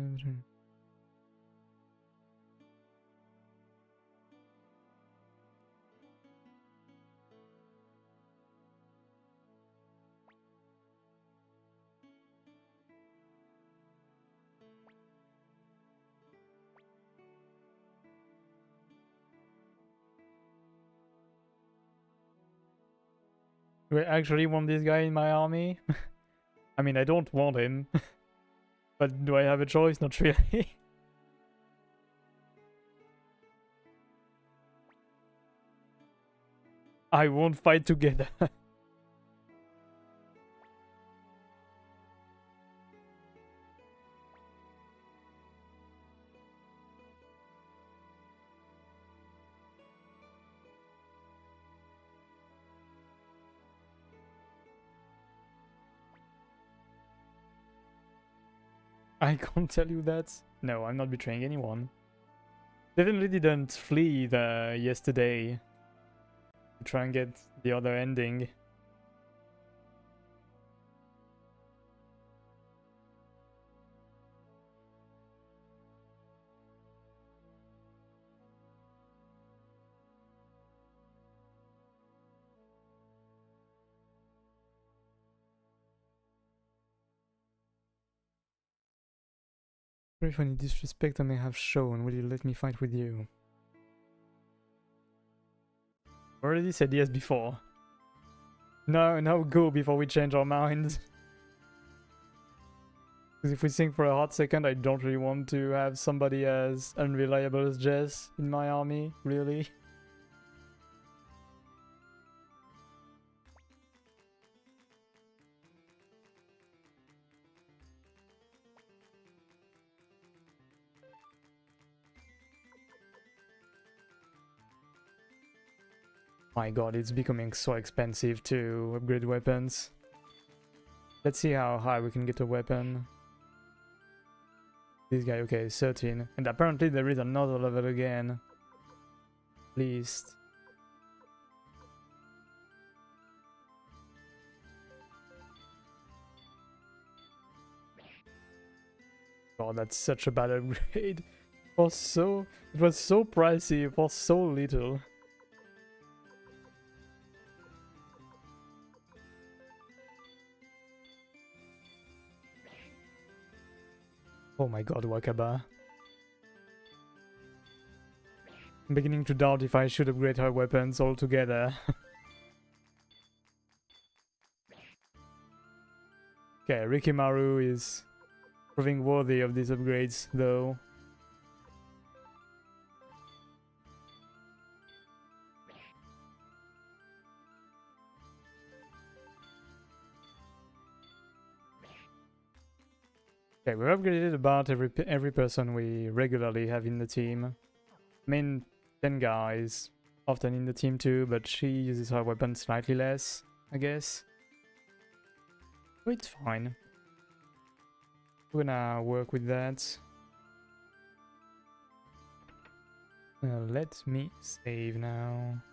Do I actually want this guy in my army? I mean, I don't want him. But do I have a choice? Not really. I won't fight together. I can't tell you that. No, I'm not betraying anyone. Definitely didn't flee yesterday to try and get the other ending. Sorry for any disrespect I may have shown. Will you let me fight with you? Already said yes before. No, no, go before we change our minds. Because if we think for a hot second, I don't really want to have somebody as unreliable as Jess in my army, really. My god, it's becoming so expensive to upgrade weapons. Let's see how high we can get a weapon. This guy, okay, 13. And apparently there is another level again. At least. God, that's such a bad upgrade. It was so pricey for so little. Oh my god, Wakaba. I'm beginning to doubt if I should upgrade her weapons altogether. Okay, Rikimaru is proving worthy of these upgrades, though. Okay, we've upgraded about every person we regularly have in the team. I mean, Tenga is often in the team too, but she uses her weapon slightly less, I guess. So it's fine. We're gonna work with that. Let me save now.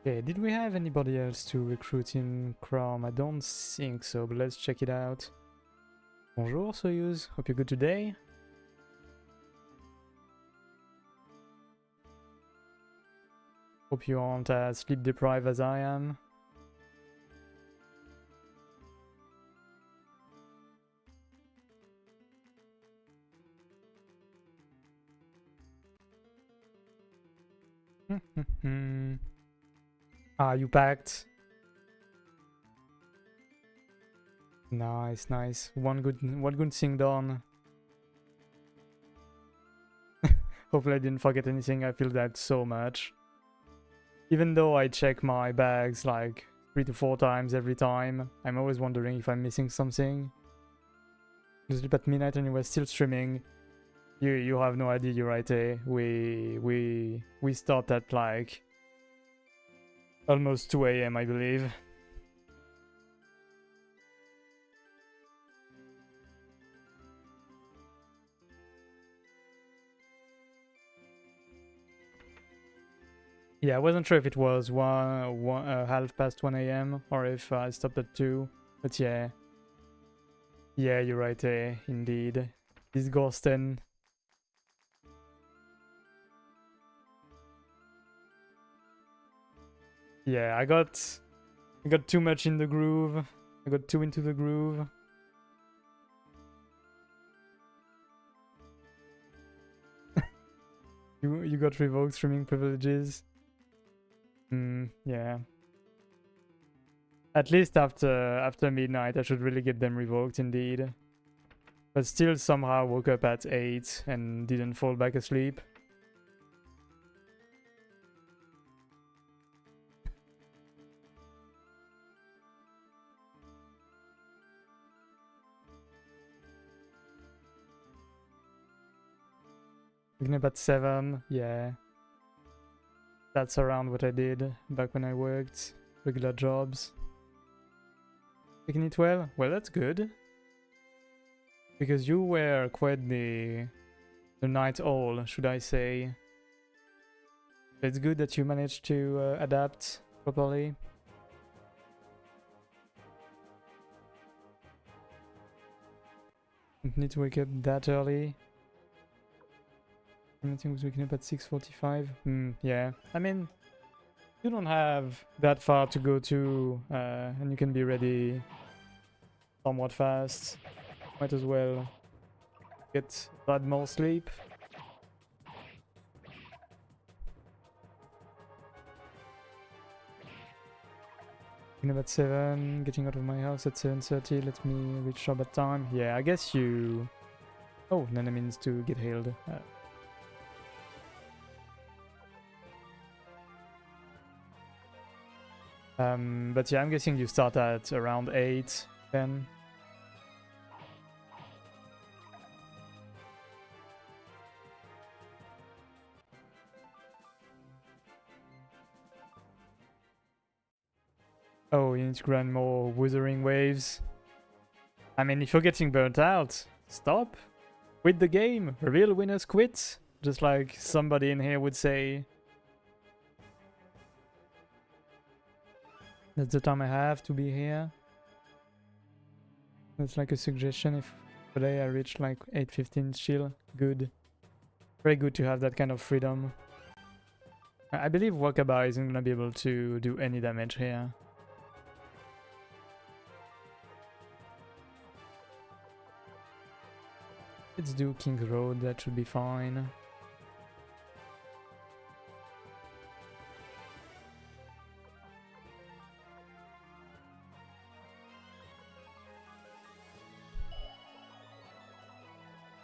Okay, did we have anybody else to recruit in Chrome? I don't think so, but let's check it out. Bonjour, Soyuz. Hope you're good today. Hope you aren't as sleep deprived as I am. Ah, you packed. Nice, nice. One good thing done. Hopefully I didn't forget anything. I feel that so much. Even though I check my bags like 3 to 4 times every time, I'm always wondering if I'm missing something. You sleep at midnight and you were still streaming. You have no idea, you're right, eh? We stopped at like almost 2 AM, I believe. Yeah, I wasn't sure if it was 1:30 AM or if I stopped at 2, but yeah. Yeah, you're right, eh? Indeed. Disgusting. Yeah, I got too much in the groove. I got too into the groove. You got revoked streaming privileges. Yeah. At least after midnight, I should really get them revoked indeed. But still somehow woke up at 8 and didn't fall back asleep. Waking up at 7, yeah. That's around what I did back when I worked regular jobs. Taking it well? Well, that's good. Because you were quite the night owl, should I say. It's good that you managed to adapt properly. Don't need to wake up that early. I think was waking up at 6:45. Yeah. I mean, you don't have that far to go to, and you can be ready somewhat fast. Might as well get that more sleep. Waking up at 7, getting out of my house at 7:30. Let me reach job at time. Yeah, I guess you... Oh, Nana means to get healed. But yeah, I'm guessing you start at around 8, 10. Oh, you need to grind more Wuthering Waves. I mean, if you're getting burnt out, stop. Quit the game. Real winners quit. Just like somebody in here would say. That's the time I have to be here. That's like a suggestion. If today I reach like 8:15 chill, good. Very good to have that kind of freedom. I believe Wakaba isn't gonna be able to do any damage here. Let's do King's Road, that should be fine.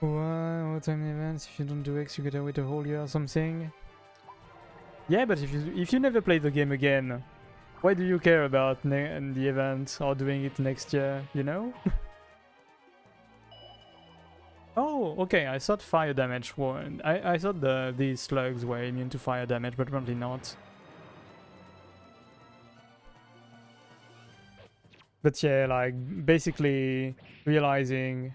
What time events? If you don't do X, you gotta wait a whole year or something. Yeah, but if you never play the game again, why do you care about the event or doing it next year, you know? Oh, okay, I thought fire damage were... I thought these slugs were immune to fire damage, but apparently not. But yeah, like, basically realizing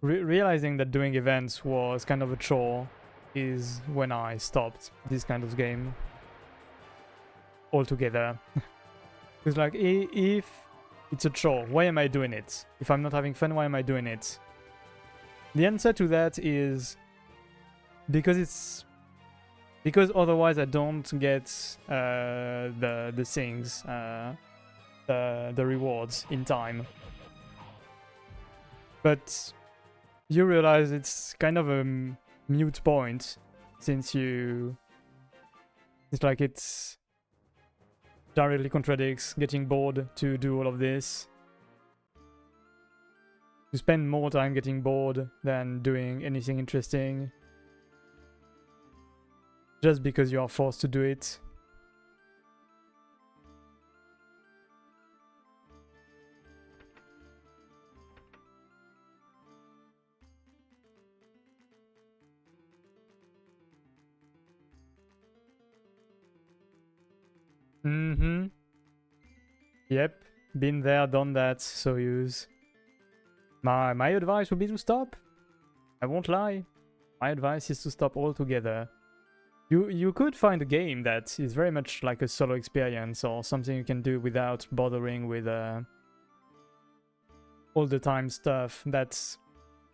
realizing that doing events was kind of a chore is when I stopped this kind of game altogether. Because like, if it's a chore, why am I doing it? If I'm not having fun, why am I doing it? The answer to that is because otherwise I don't get the things, the rewards in time. But you realize it's kind of a mute point, since it's like it's directly contradicts getting bored to do all of this. You spend more time getting bored than doing anything interesting, just because you are forced to do it. Yep, been there, done that, so use. My advice would be to stop. I won't lie. My advice is to stop altogether. You could find a game that is very much like a solo experience, or something you can do without bothering with all the time stuff that's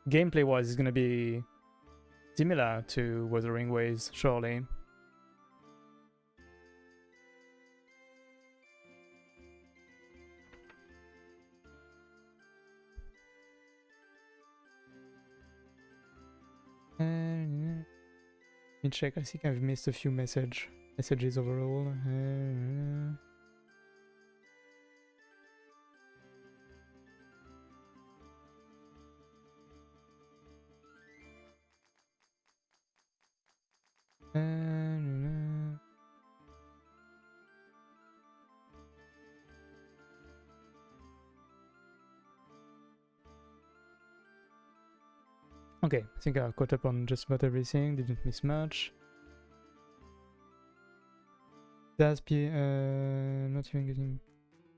gameplay-wise is gonna be similar to Wuthering Waves, surely. Let me check. I think I've missed a few messages overall. Okay, I think I caught up on just about everything, didn't miss much. Not even getting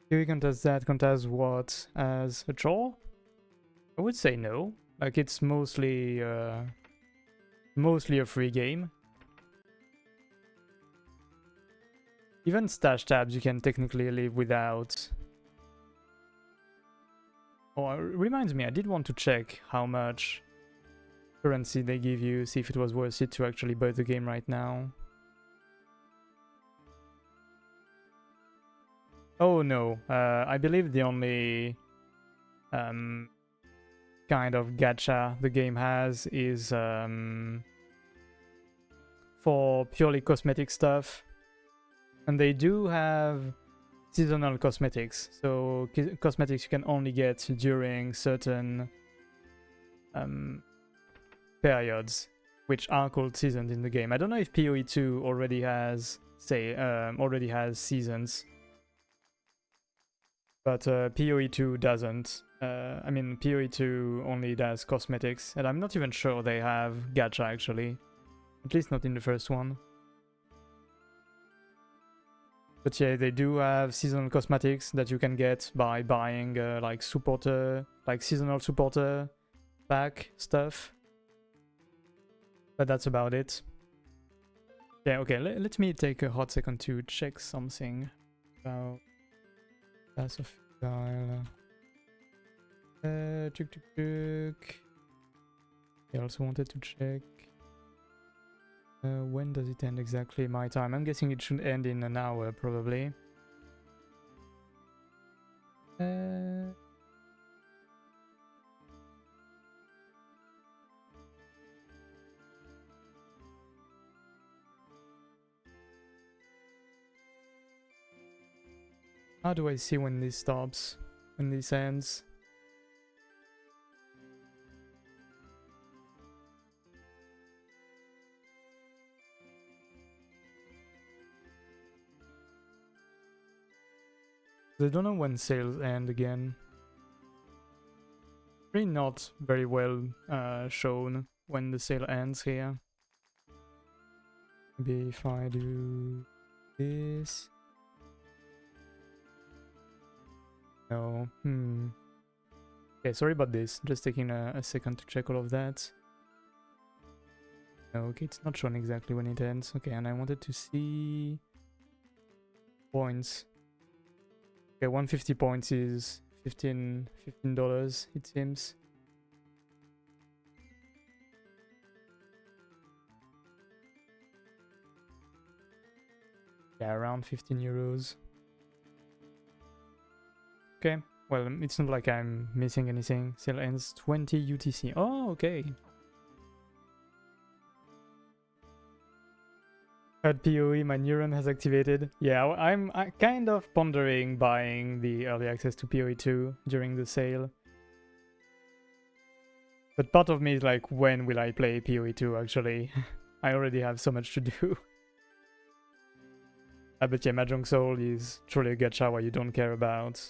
Do we contest that? Contest what as a chore? I would say no. Like it's mostly a free game. Even stash tabs you can technically live without. Oh, it reminds me, I did want to check how much currency they give you, see if it was worth it to actually buy the game right now. Oh no, I believe the only kind of gacha the game has is for purely cosmetic stuff. And they do have seasonal cosmetics, so cosmetics you can only get during certain periods, which are called seasons in the game. I don't know if PoE 2 already has, seasons, but PoE 2 doesn't. I mean, PoE 2 only does cosmetics, and I'm not even sure they have gacha actually, at least not in the first one. But yeah, they do have seasonal cosmetics that you can get by buying like supporter, like seasonal supporter pack stuff. But that's about it. Yeah, okay, let me take a hot second to check something about Pass of Exile. I also wanted to check when does it end exactly my time? I'm guessing it should end in an hour, probably. How do I see when this stops? When this ends? I don't know when sales end again. Really not very well shown when the sale ends here. Maybe if I do this. No. Okay, sorry about this. Just taking a second to check all of that. No, okay, it's not shown exactly when it ends. Okay, and I wanted to see points. Okay, 150 points is $15, it seems. Yeah, around 15 euros. Okay, well, it's not like I'm missing anything. Sale ends 20 UTC. Oh, okay. At PoE, my neuron has activated. Yeah, I'm kind of pondering buying the early access to PoE 2 during the sale. But part of me is like, when will I play PoE 2 actually? I already have so much to do. But yeah, Mahjong Soul is truly a gacha where you don't care about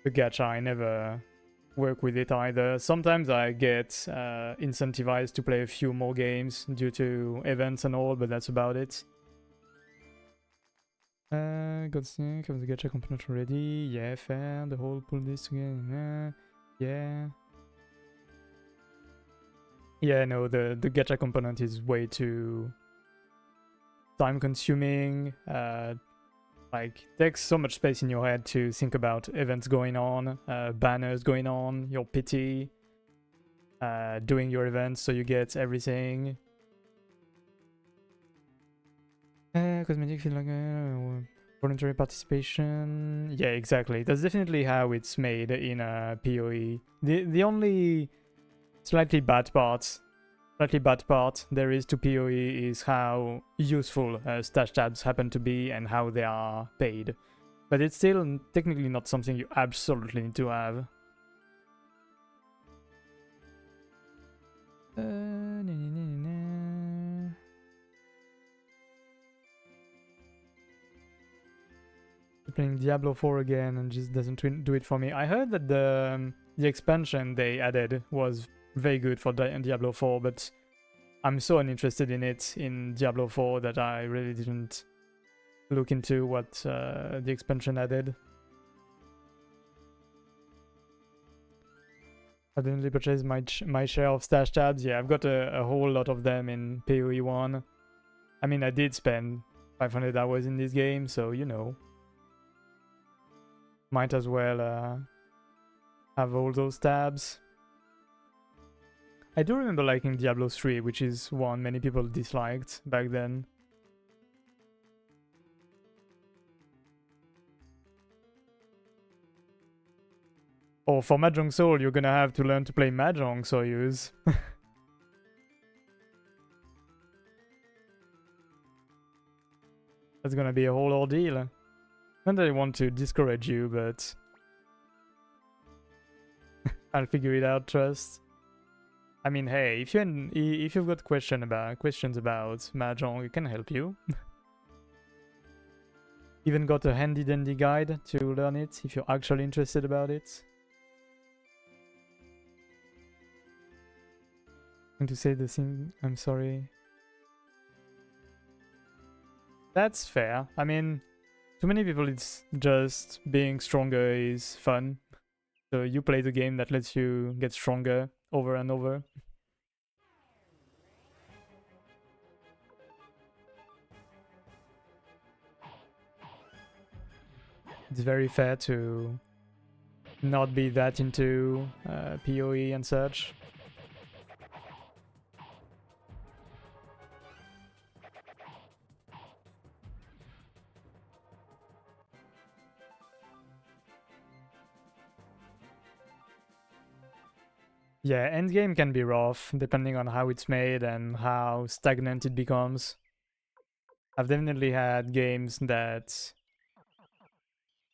the gacha. I never work with it either. Sometimes I get incentivized to play a few more games due to events and all, but that's about it. Got sick of the gacha component already. Yeah, fair. The whole pull this again. Yeah. Yeah, no, the gacha component is way too time consuming. Like, takes so much space in your head to think about events going on, banners going on, your pity, doing your events so you get everything. Cosmetic feel like voluntary participation. Yeah, exactly. That's definitely how it's made in PoE. The only slightly bad part there is to PoE is how useful stash tabs happen to be and how they are paid. But it's still technically not something you absolutely need to have. Playing Diablo 4 again and just doesn't do it for me. I heard that the expansion they added was very good for Diablo 4, but I'm so uninterested in it in Diablo 4 that I really didn't look into what the expansion added. I didn't purchase my share of stash tabs. Yeah, I've got a whole lot of them in PoE 1. I mean, I did spend 500 hours in this game, so you know. Might as well have all those tabs. I do remember liking Diablo 3, which is one many people disliked back then. Oh, for Mahjong Soul, you're gonna have to learn to play Mahjong, Soyuz. That's gonna be a whole ordeal. Not that I want to discourage you, but I'll figure it out, trust. I mean, hey, if you've got questions about Mahjong, it can help you. Even got a handy dandy guide to learn it if you're actually interested about it. I'm going to say the thing, I'm sorry. That's fair. I mean, to many people it's just being stronger is fun. So you play the game that lets you get stronger over and over. It's very fair to not be that into PoE and such. Yeah, endgame can be rough, depending on how it's made and how stagnant it becomes. I've definitely had games that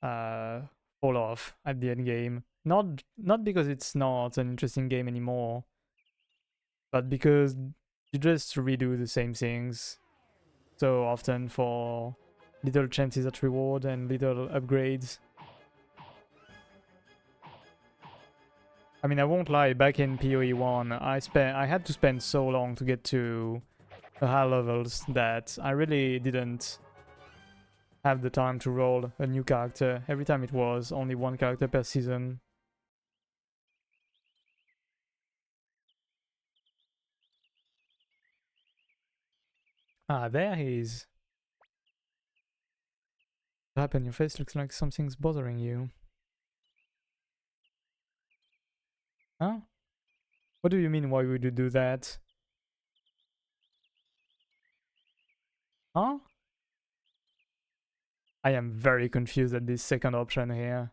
fall off at the end game. Not because it's not an interesting game anymore, but because you just redo the same things so often for little chances at reward and little upgrades. I mean, I won't lie, back in PoE 1, I had to spend so long to get to the high levels that I really didn't have the time to roll a new character. Every time it was only one character per season. Ah, there he is. What happened? Your face looks like something's bothering you. Huh? What do you mean, why would you do that? Huh? I am very confused at this second option here.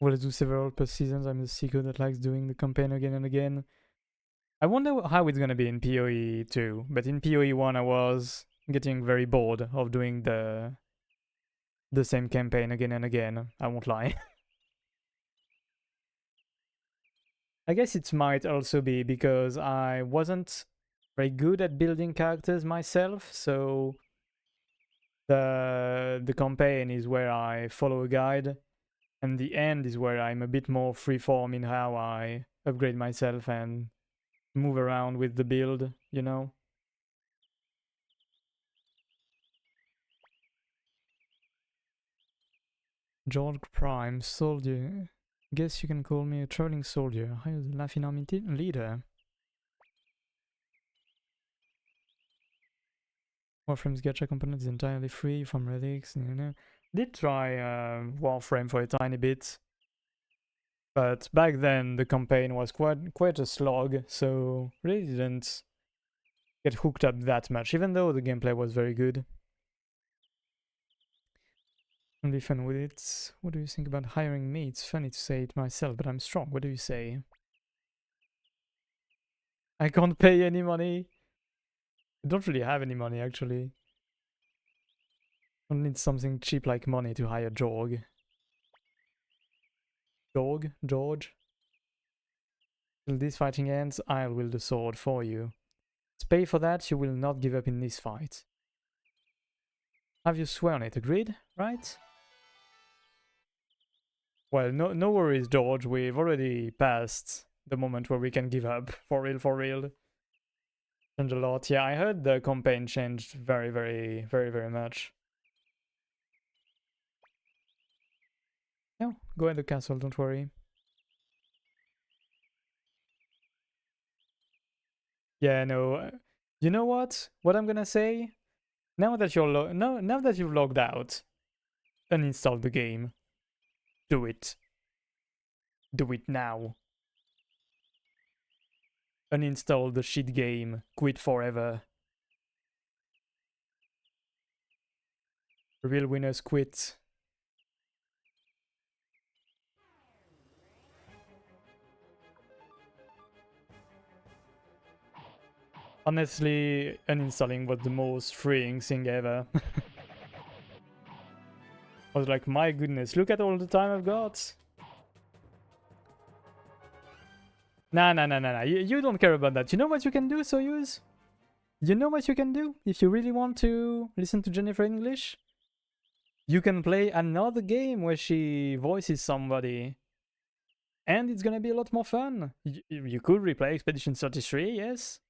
Will I do several per seasons? I'm the seeker that likes doing the campaign again and again. I wonder how it's gonna be in PoE 2, but in PoE 1 I was getting very bored of doing the same campaign again and again, I won't lie. I guess it might also be because I wasn't very good at building characters myself, so the campaign is where I follow a guide, and the end is where I'm a bit more freeform in how I upgrade myself and move around with the build, you know? George Prime, soldier. Guess you can call me a traveling soldier. I was a laughing army leader. Warframe's gacha component is entirely free from relics. Did try Warframe for a tiny bit, but back then the campaign was quite a slog, so really didn't get hooked up that much, even though the gameplay was very good. I'll be fun with it. What do you think about hiring me? It's funny to say it myself, but I'm strong. What do you say? I can't pay any money. I don't really have any money, actually. I need something cheap like money to hire Jorg. George? Till this fighting ends, I'll wield the sword for you. To pay for that, you will not give up in this fight. Have you sworn it, agreed? Right? Well, no worries, George. We've already passed the moment where we can give up. For real, for real. Changed a lot. Yeah, I heard the campaign changed very much. No, go in the castle, don't worry. Yeah, no. You know what? What I'm gonna say? Now that you're now that you've logged out, uninstall the game. Do it. Do it now. Uninstall the shit game. Quit forever. Real winners quit. Honestly, uninstalling was the most freeing thing ever. I was like, my goodness, look at all the time I've got. Nah. You don't care about that. You know what you can do, Soyuz? You know what you can do if you really want to listen to Jennifer English? You can play another game where she voices somebody. And it's gonna be a lot more fun. You could replay Expedition 33, yes?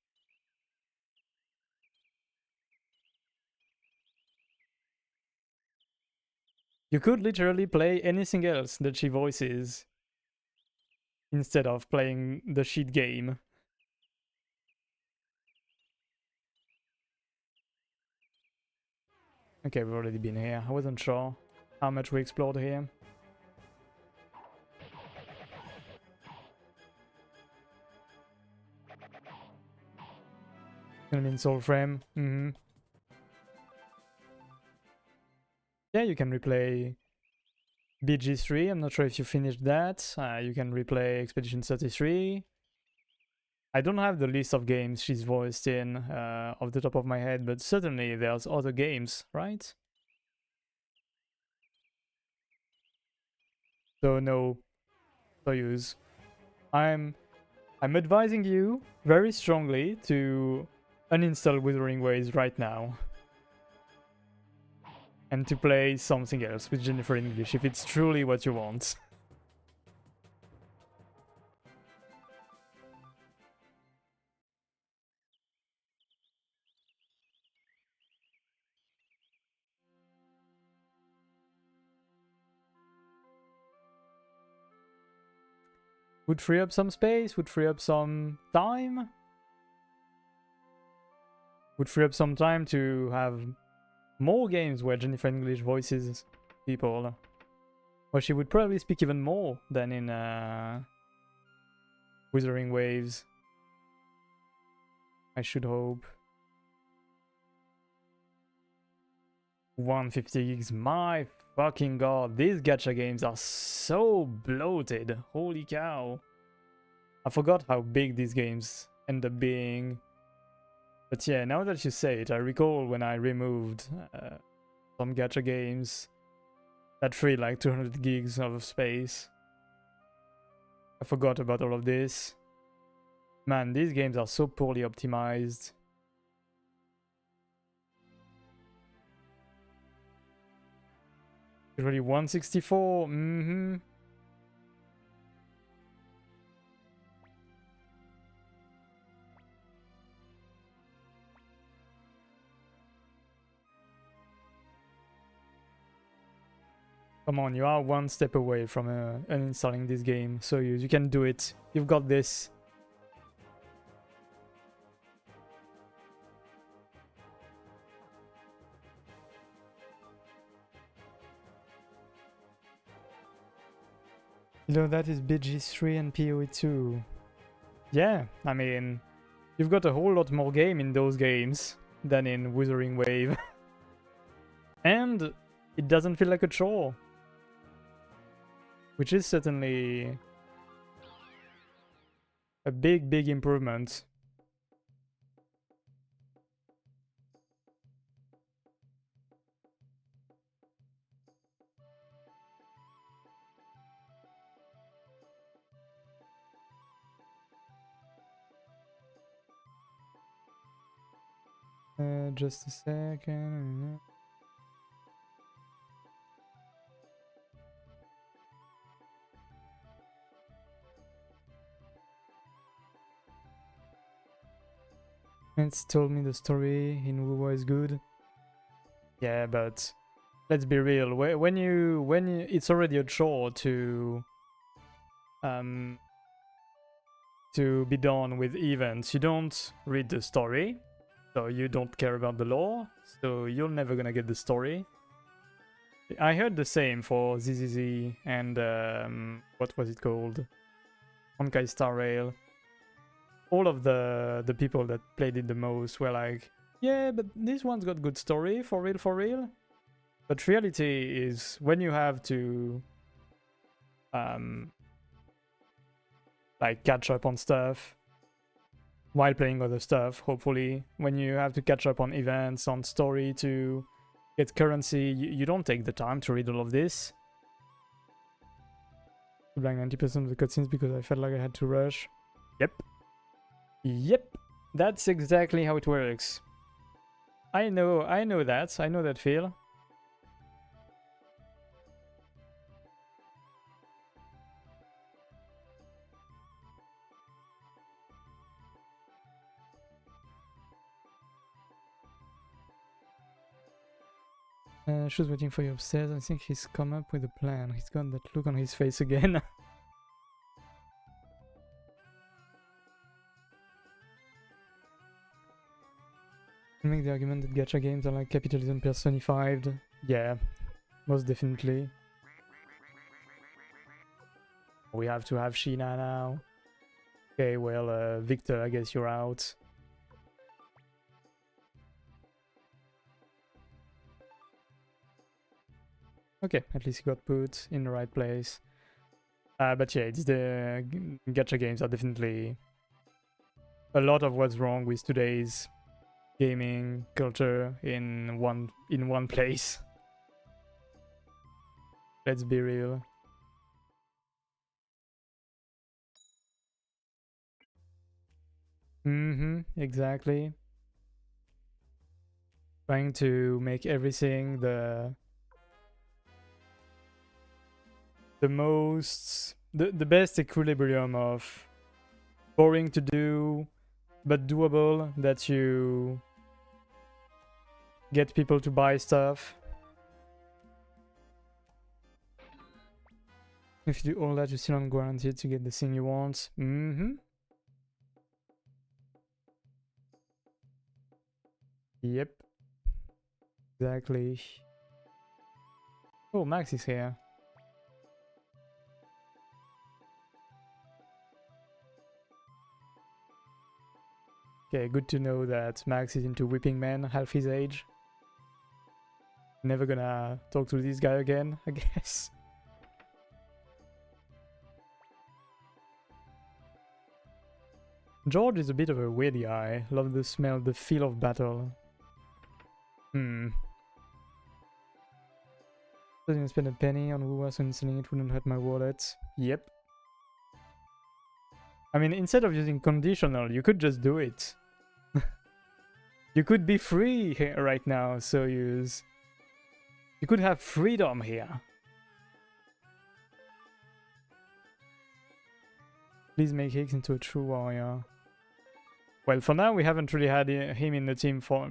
You could literally play anything else that she voices instead of playing the shit game. Okay, we've already been here. I wasn't sure how much we explored here. Gonna be in Soul Frame. Yeah, you can replay BG3. I'm not sure if you finished that. You can replay Expedition 33. I don't have the list of games she's voiced in off the top of my head, but certainly there's other games, right? So no, Soyuz. I'm advising you very strongly to uninstall Wuthering Waves right now. And to play something else with Jennifer English if it's truly what you want. Would free up some space, would free up some time. Would free up some time to have more games where Jennifer English voices people. Or she would probably speak even more than in Wuthering Waves. I should hope. 150 gigs, my fucking god, these gacha games are so bloated, holy cow. I forgot how big these games end up being. But yeah, now that you say it, I recall when I removed some gacha games that free like 200 gigs of space. I forgot about all of this. Man, these games are so poorly optimized. Usually 164, Come on, you are one step away from uninstalling this game, so you can do it. You've got this. You know, that is BG3 and PoE 2. Yeah, I mean, you've got a whole lot more game in those games than in Wuthering Wave. And it doesn't feel like a chore. Which is certainly a big improvement. Just a second. It's told me the story in Wuwa is good. Yeah, but let's be real. When you it's already a chore to be done with events. You don't read the story, so you don't care about the lore, so you're never gonna get the story. I heard the same for ZZZ and what was it called? Honkai Star Rail. All of the people that played it the most were like, yeah, but this one's got good story, for real, for real. But reality is when you have to like catch up on stuff while playing other stuff, hopefully, when you have to catch up on events, on story to get currency, you don't take the time to read all of this. Blank 90% of the cutscenes because I felt like I had to rush. Yep, that's exactly how it works. I know that feel. She's waiting for you upstairs. I think he's come up with a plan. He's got that look on his face again. Make the argument that gacha games are like capitalism personified. Yeah, most definitely. We have to have Sheena now. Okay, well, Victor, I guess you're out. Okay, at least he got put in the right place. But yeah, it's the gacha games are definitely a lot of what's wrong with today's gaming culture in one place. Let's be real. Exactly. Trying to make everything the best equilibrium of boring to do but doable, that you get people to buy stuff. If you do all that, you're still not guaranteed to get the thing you want. Yep. Exactly. Oh, Max is here. Okay, good to know that Max is into whipping men, half his age. Never gonna talk to this guy again, I guess. George is a bit of a weird guy. Love the smell, the feel of battle. Doesn't even spend a penny on Wuwa, so installing it wouldn't hurt my wallet. Yep. I mean, instead of using conditional, you could just do it. You could be free here right now, so use... You could have freedom here. Please make Higgs into a true warrior. Well, for now we haven't really had him in the team for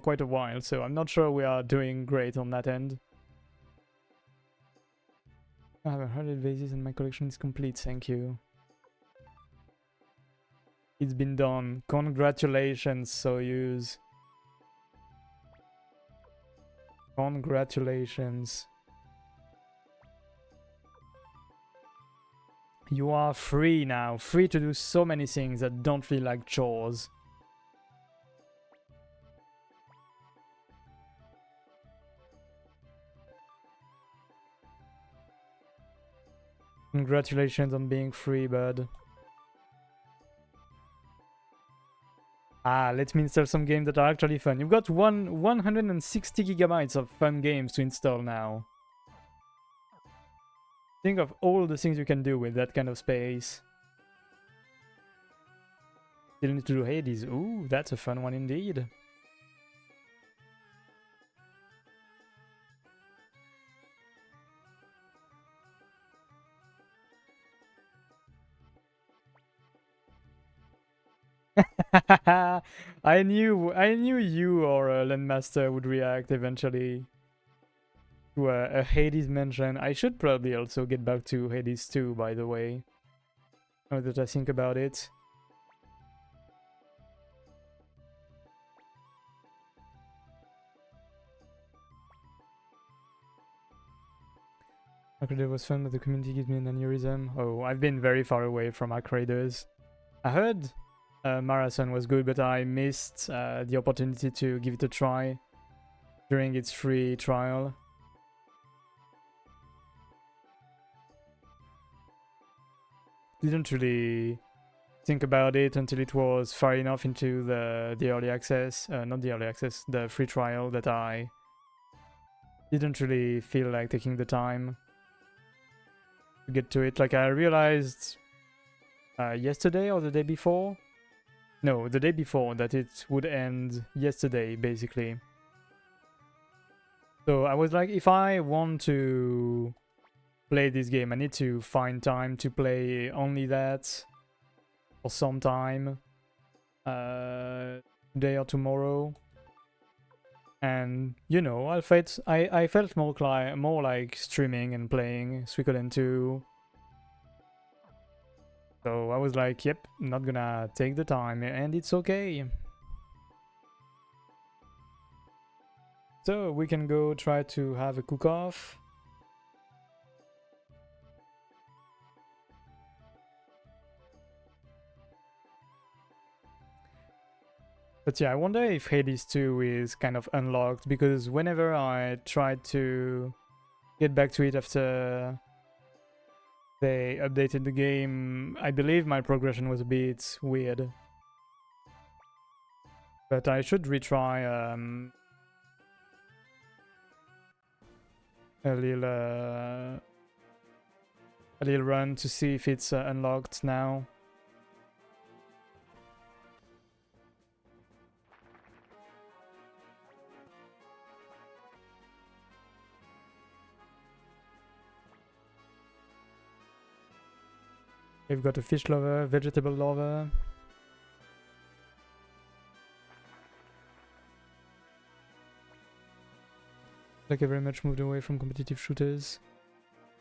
quite a while, so I'm not sure we are doing great on that end. I have 100 vases and my collection is complete, thank you. It's been done. Congratulations, Soyuz. Congratulations. You are free now. Free to do so many things that don't feel like chores. Congratulations on being free, bud. Let me install some games that are actually fun. You've got 160 gigabytes of fun games to install now. Think of all the things you can do with that kind of space. Still need to do Hades. Ooh, that's a fun one indeed. I knew you or Landmaster would react eventually to a Hades mention. I should probably also get back to Hades 2, by the way, now that I think about it. Arc Raider was fun, but the community gives me an aneurysm. Oh, I've been very far away from Arc Raiders. I heard Marathon was good, but I missed the opportunity to give it a try during its free trial. Didn't really think about it until it was far enough into the early access, not the early access, the free trial, that I didn't really feel like taking the time to get to it. Like, I realized yesterday or the day before, no, the day before, that it would end yesterday, basically. So I was like, if I want to play this game, I need to find time to play only that for some time, today or tomorrow. And you know, I felt more like streaming and playing Suikoden II. So I was like, yep, not gonna take the time, and it's okay. So we can go try to have a cook-off. But yeah, I wonder if Hades 2 is kind of unlocked, because whenever I tried to get back to it after they updated the game, I believe my progression was a bit weird. But I should retry a little run to see if it's unlocked now. We've got a fish lover, vegetable lover. Like I very much moved away from competitive shooters.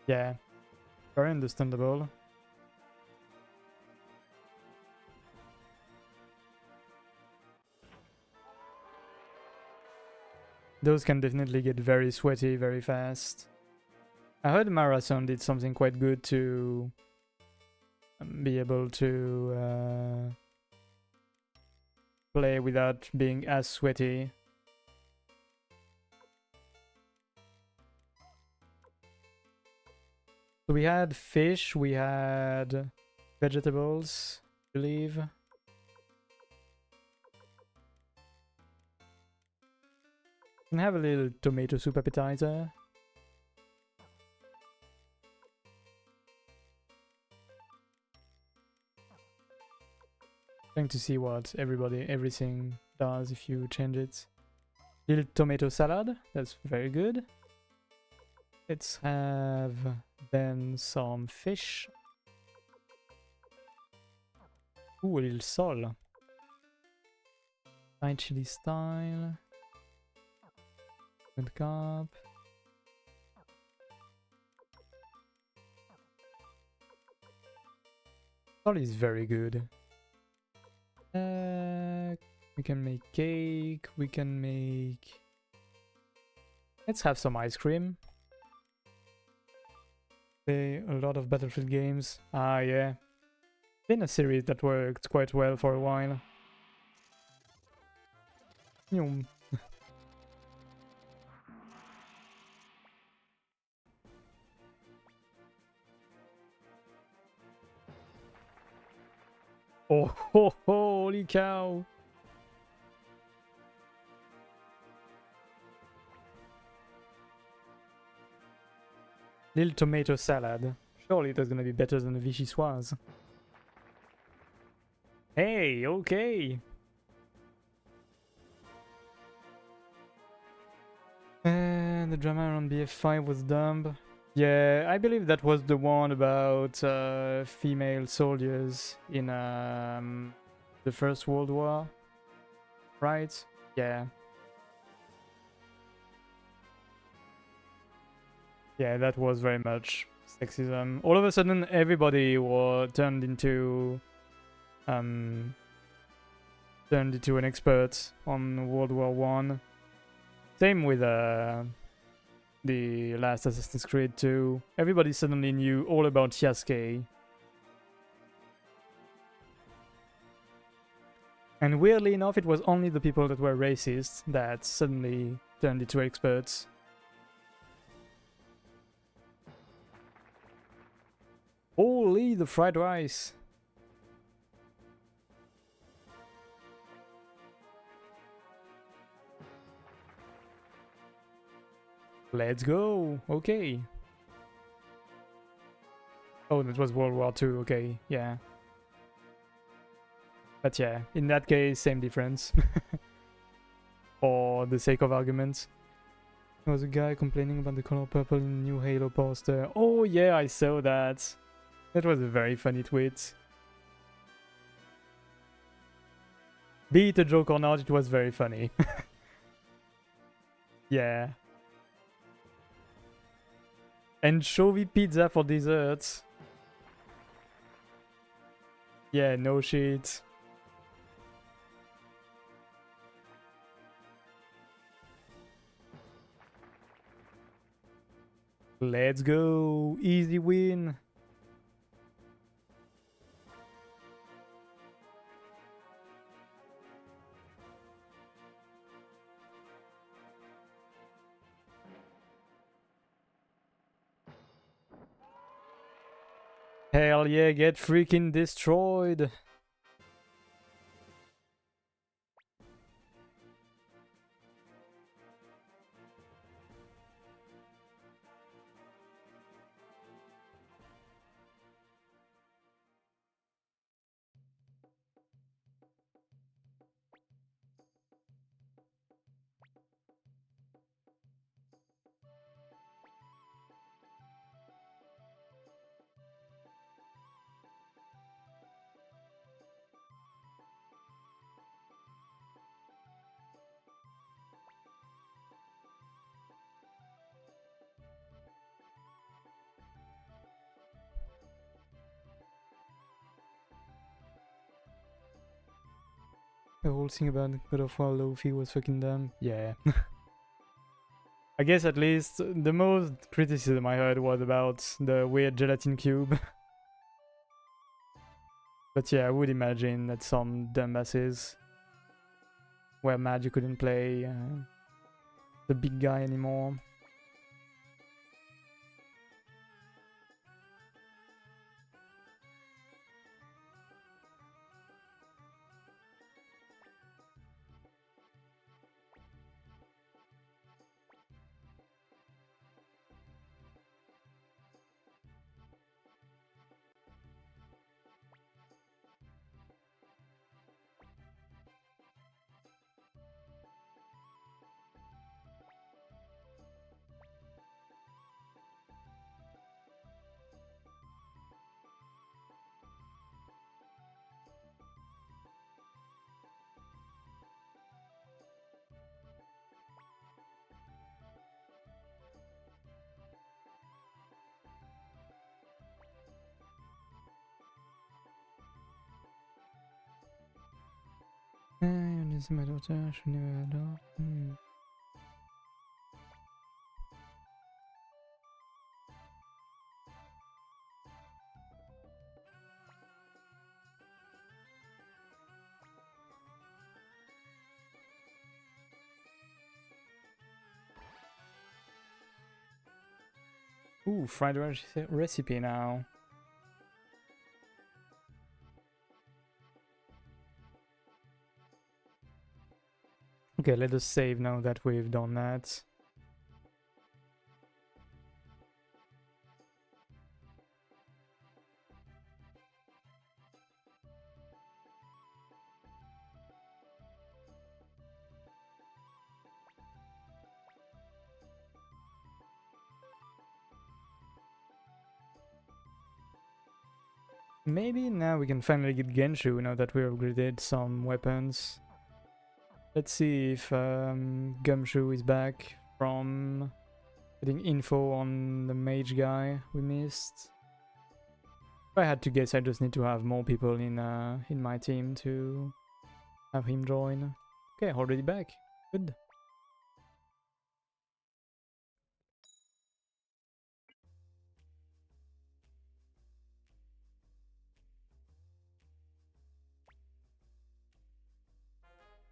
Yeah, very understandable. Those can definitely get very sweaty very fast. I heard Marathon did something quite good to be able to play without being as sweaty. So we had fish, we had vegetables, I believe. Can have a little tomato soup appetizer. Trying to see what everything does if you change it. Little tomato salad, that's very good. Let's have then some fish. Ooh, a little sol. Thai chili style. Good carb. Sol is very good. We can make cake. We can make... Let's have some ice cream. Play a lot of Battlefield games. Ah, yeah. Been a series that worked quite well for a while. Yum. Oh, holy cow! Little tomato salad. Surely that's gonna be better than the vichyssoise. Hey, okay! And the drama around BF5 was dumb. Yeah, I believe that was the one about female soldiers in the First World War. right? Yeah. Yeah, that was very much sexism. All of a sudden, everybody was turned into an expert on World War One. Same with the last Assassin's Creed 2. Everybody suddenly knew all about Yasuke. And weirdly enough, it was only the people that were racist that suddenly turned into experts. Holy, the fried rice! Let's go! Okay. Oh, that was World War II, okay, yeah. But yeah, in that case, same difference. For the sake of argument. There was a guy complaining about the color purple in the new Halo poster. Oh yeah, I saw that. That was a very funny tweet. Be it a joke or not, it was very funny. Yeah. Anchovy pizza for dessert. Yeah, no shit. Let's go. Easy win. Hell yeah, get freaking destroyed. The whole thing about God of War Luffy was fucking dumb. Yeah. I guess at least the most criticism I heard was about the weird gelatin cube. But yeah, I would imagine that some dumbasses were mad you couldn't play the big guy anymore. This is my daughter, I should never adopt. Ooh, fried rice recipe now. Okay, let us save now that we've done that. Maybe now we can finally get Genshu now that we upgraded some weapons. Let's see if Gumshoe is back from getting info on the mage guy we missed. If I had to guess, I just need to have more people in my team to have him join. Okay, already back. Good.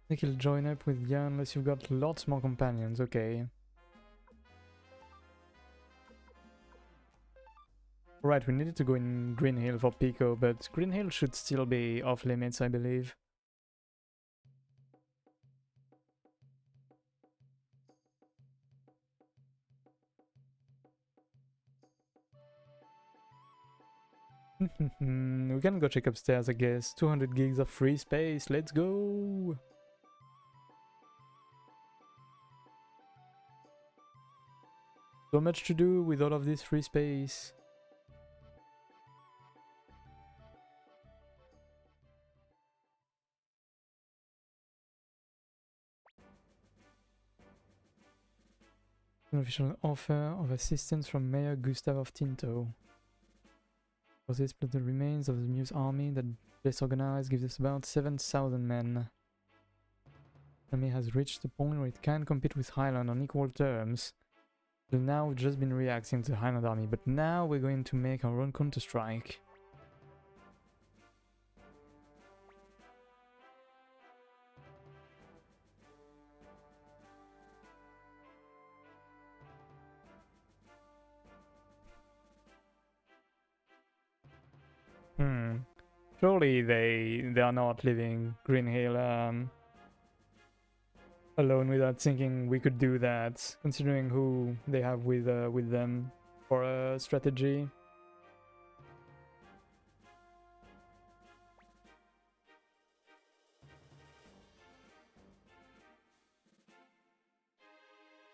I think he'll join up with Jan unless you've got lots more companions. Okay. Right, we needed to go in Green Hill for Pico, but Green Hill should still be off limits, I believe. We can go check upstairs, I guess. 200 gigs of free space, let's go! So much to do with all of this free space. An official offer of assistance from Mayor Gustav of Tinto. For this, plus the remains of the Muse army that disorganized gives us about 7,000 men. The army has reached the point where it can compete with Highland on equal terms. Till now we've just been reacting to the Highland army, but now we're going to make our own counter-strike. Surely they are not leaving Green Hill alone without thinking we could do that, considering who they have with them for a strategy.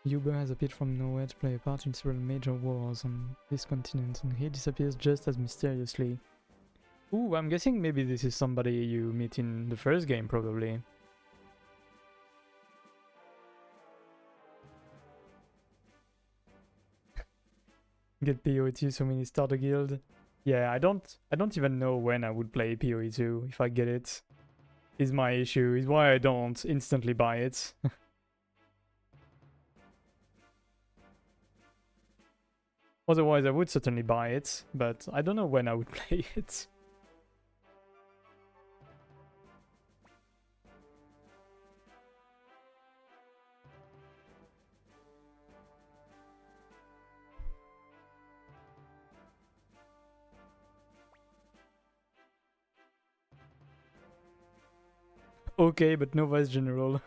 Uber has appeared from nowhere to play a part in several major wars on this continent, and he disappears just as mysteriously. Ooh, I'm guessing maybe this is somebody you meet in the first game, probably. Get PoE2 so many start a guild. Yeah, I don't even know when I would play PoE2 if I get it. Is my issue, is why I don't instantly buy it. Otherwise I would certainly buy it, but I don't know when I would play it. Okay, but no vice general.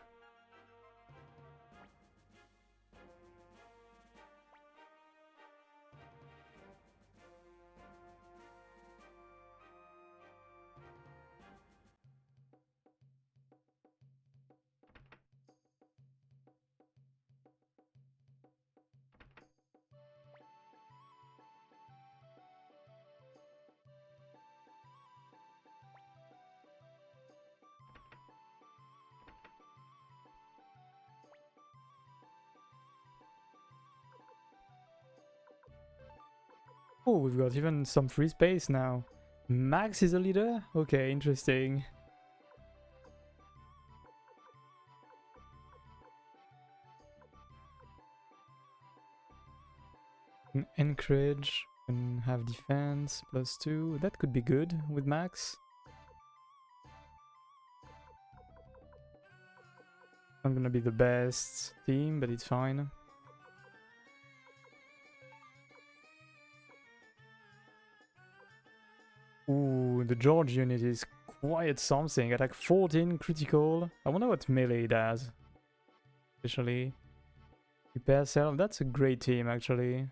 Oh, we've got even some free space now. Max is a leader? Okay, interesting. Encourage and have defense +2. That could be good with Max. Not gonna be the best team, but it's fine. Ooh, the George unit is quite something. Attack 14, critical. I wonder what melee does. Especially. Repair self. That's a great team, actually.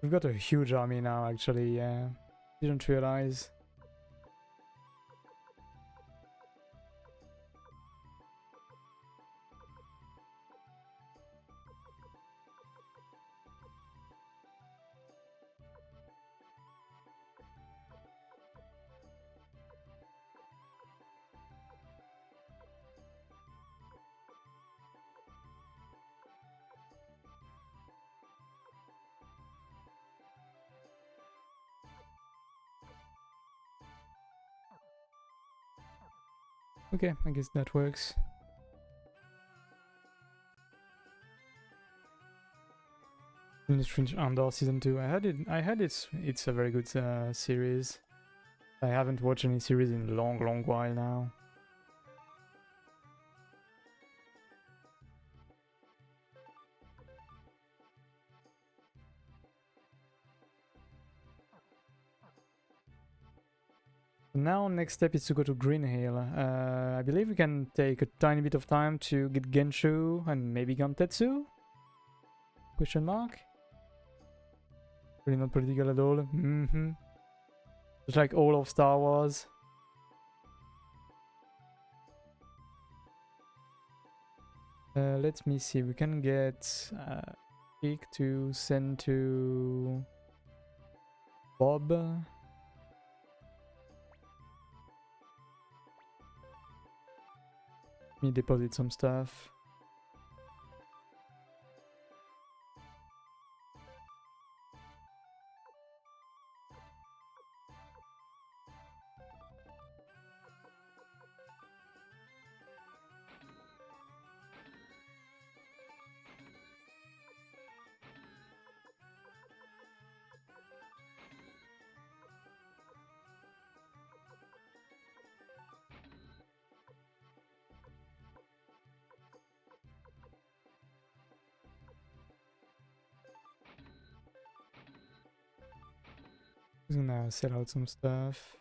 We've got a huge army now, actually, yeah. Didn't realize. Okay, I guess that works. Strange Andor season 2. I heard it's a very good series. I haven't watched any series in a long while now. Now, next step is to go to Green Hill. I believe we can take a tiny bit of time to get Genshu and maybe Gantetsu? Question mark? Really not political at all. Just like all of Star Wars. Let me see. We can get Chick to send to Bob. Me deposit some stuff. Just gonna sell out some stuff.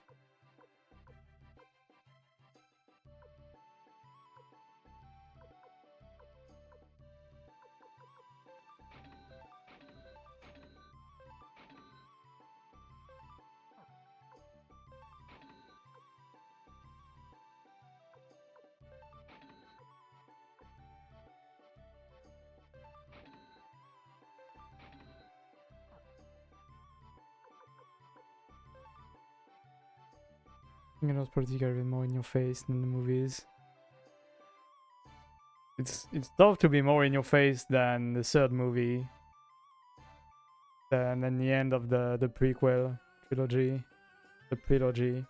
You know, politics are even more in your face than the movies. It's tough to be more in your face than the third movie. Than the end of the prequel trilogy. The prelogy.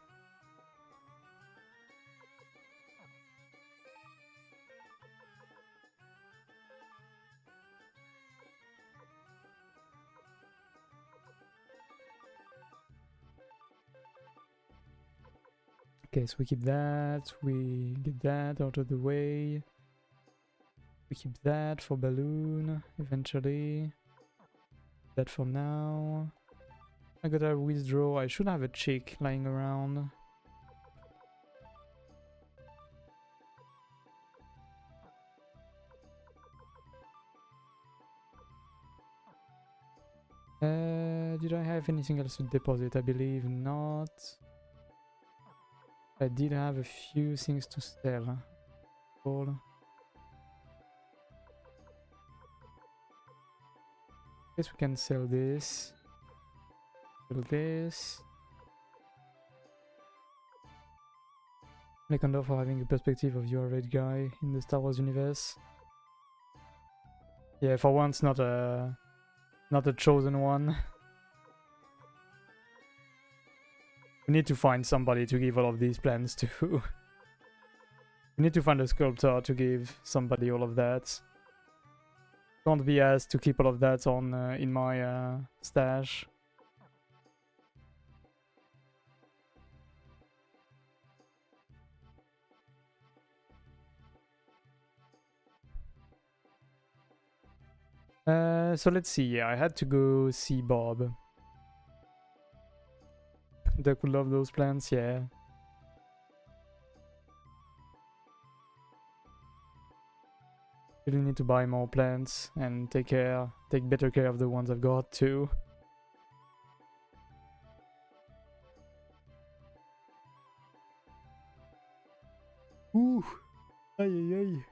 Okay, so we keep that, we get that out of the way. We keep that for balloon, eventually. That for now. I gotta withdraw, I should have a chick lying around. Did I have anything else to deposit? I believe not. I did have a few things to sell. Cool. Guess we can sell this. Sell this. Lekondor for having a perspective of your red guy in the Star Wars universe. Yeah, for once not a chosen one. We need to find somebody to give all of these plans to. We need to find a sculptor to give somebody all of that. Can't be asked to keep all of that on in my stash. So let's see. Yeah, I had to go see Bob. They could love those plants, yeah. Really need to buy more plants and take better care of the ones I've got too. Ooh, ay ay ay.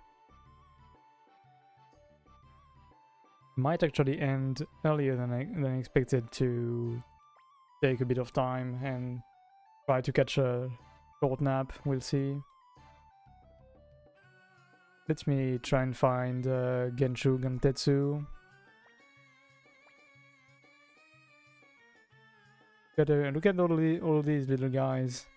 Might actually end earlier than I expected to take a bit of time and try to catch a short nap. We'll see. Let me try and find Genshu Gantetsu. Look at all these little guys.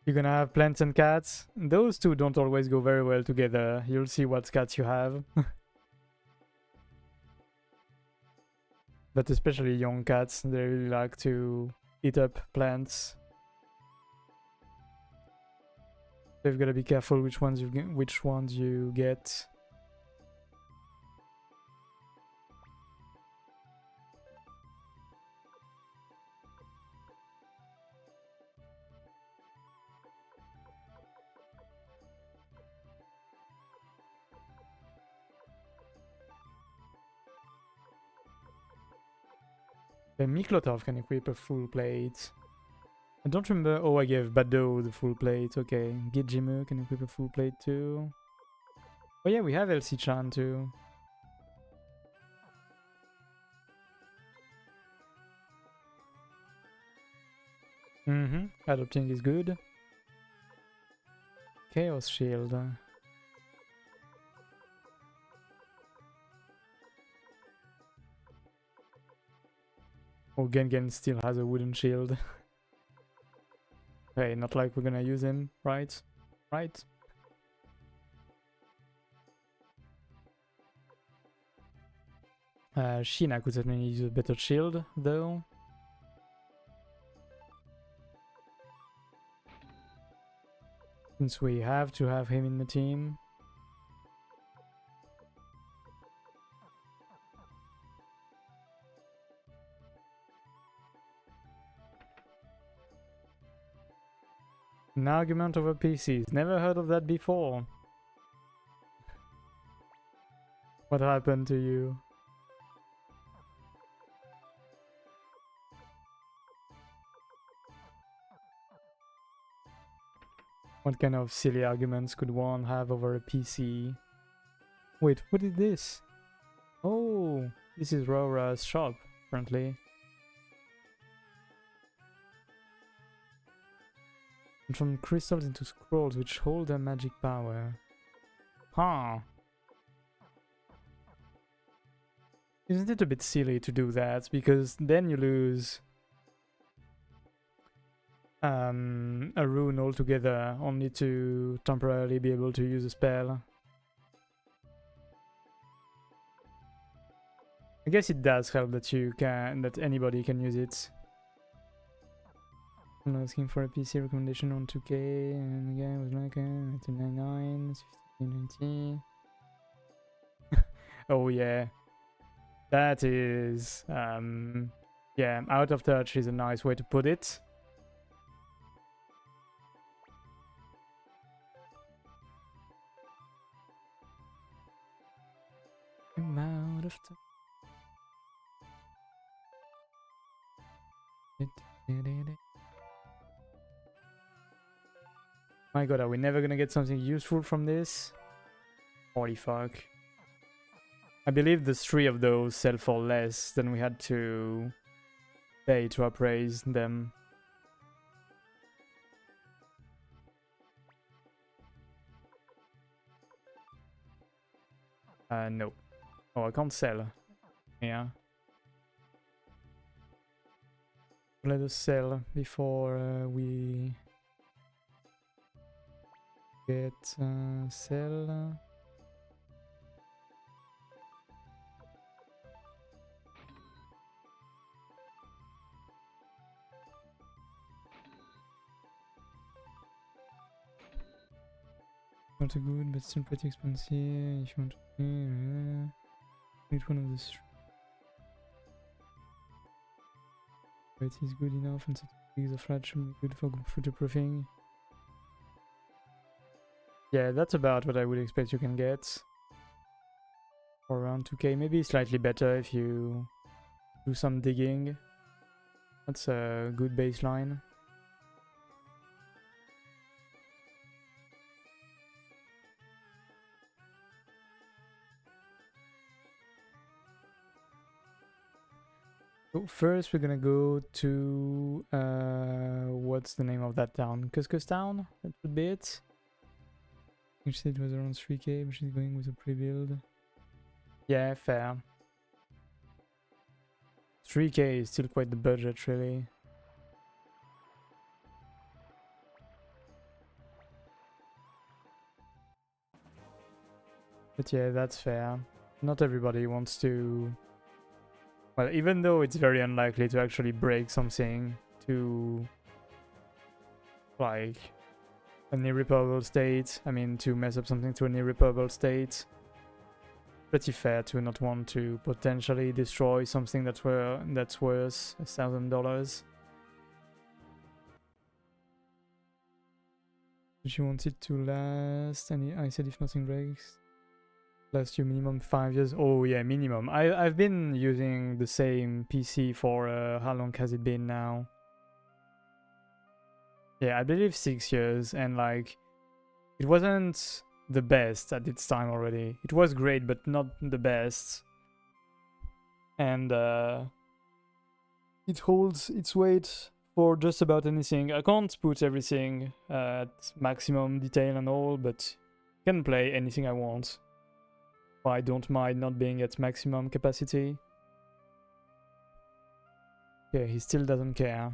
You're gonna have plants and cats. Those two don't always go very well together. You'll see what cats you have. But especially young cats, they really like to eat up plants. So you've got to be careful which ones you get. Miklotov can equip a full plate. I don't remember. Oh, I gave Bado the full plate. Okay. Gijimu can equip a full plate too. Oh yeah, we have LC-chan too. Adopting is good. Chaos Shield. Oh, Gengen still has a wooden shield. Hey, not like we're gonna use him, right? Right? Shina could certainly use a better shield, though. Since we have to have him in the team. An argument over PCs. Never heard of that before. What happened to you? What kind of silly arguments could one have over a PC? Wait, what is this? Oh, this is Rora's shop, apparently. And from crystals into scrolls which hold their magic power. Huh. Isn't it a bit silly to do that? Because then you lose a rune altogether, only to temporarily be able to use a spell. I guess it does help that anybody can use it. I'm asking for a PC recommendation on 2K, and the guy was like 1999, 1590. Oh yeah, that is yeah, out of touch is a nice way to put it. I'm out of touch. My god, are we never gonna get something useful from this? Holy fuck. I believe the 3 of those sell for less than we had to pay to appraise them. No. Oh, I can't sell. Yeah. Let us sell before we get sell. Not a good, but still pretty expensive. If you want to need one of the 3. But it is good enough, and the flat should be good for future-proofing. Yeah, that's about what I would expect you can get. For around 2k, maybe slightly better if you do some digging. That's a good baseline. So first we're gonna go to what's the name of that town? Cuscus Town? That would be it. Which said it was around 3k, but she's going with a pre-build. Yeah, fair. 3k is still quite the budget, really. But yeah, that's fair. Not everybody wants to... Well, even though it's very unlikely to actually break something to... like... an irreparable state. I mean, to mess up something to an irreparable state. Pretty fair to not want to potentially destroy something that's worth $1,000. Did you want it to last? I said if nothing breaks, last you minimum 5 years. Oh yeah, minimum. I've been using the same PC for how long has it been now? Yeah, I believe 6 years, and like it wasn't the best at its time already. It was great, but not the best. And it holds its weight for just about anything. I can't put everything at maximum detail and all, but I can play anything I want. I don't mind not being at maximum capacity. Okay, he still doesn't care.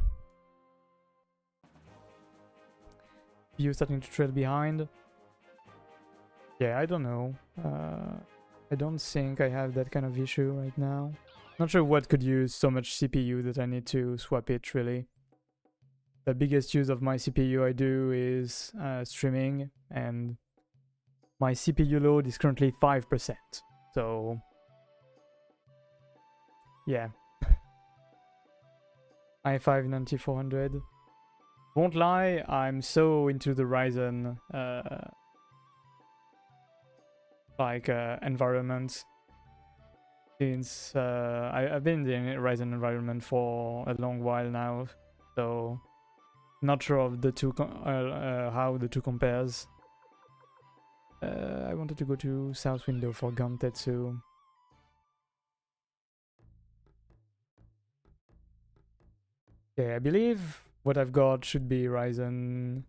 You starting to trail behind? Yeah, I don't know. I don't think I have that kind of issue right now. Not sure what could use so much CPU that I need to swap it, really. The biggest use of my CPU I do is streaming, and my CPU load is currently 5%. So, yeah. i5 9400. Won't lie, I'm so into the Ryzen environment since I've been in the Ryzen environment for a long while now, so not sure of the two how the two compares. I wanted to go to South Window for Gantetsu. Okay, I believe what I've got should be Ryzen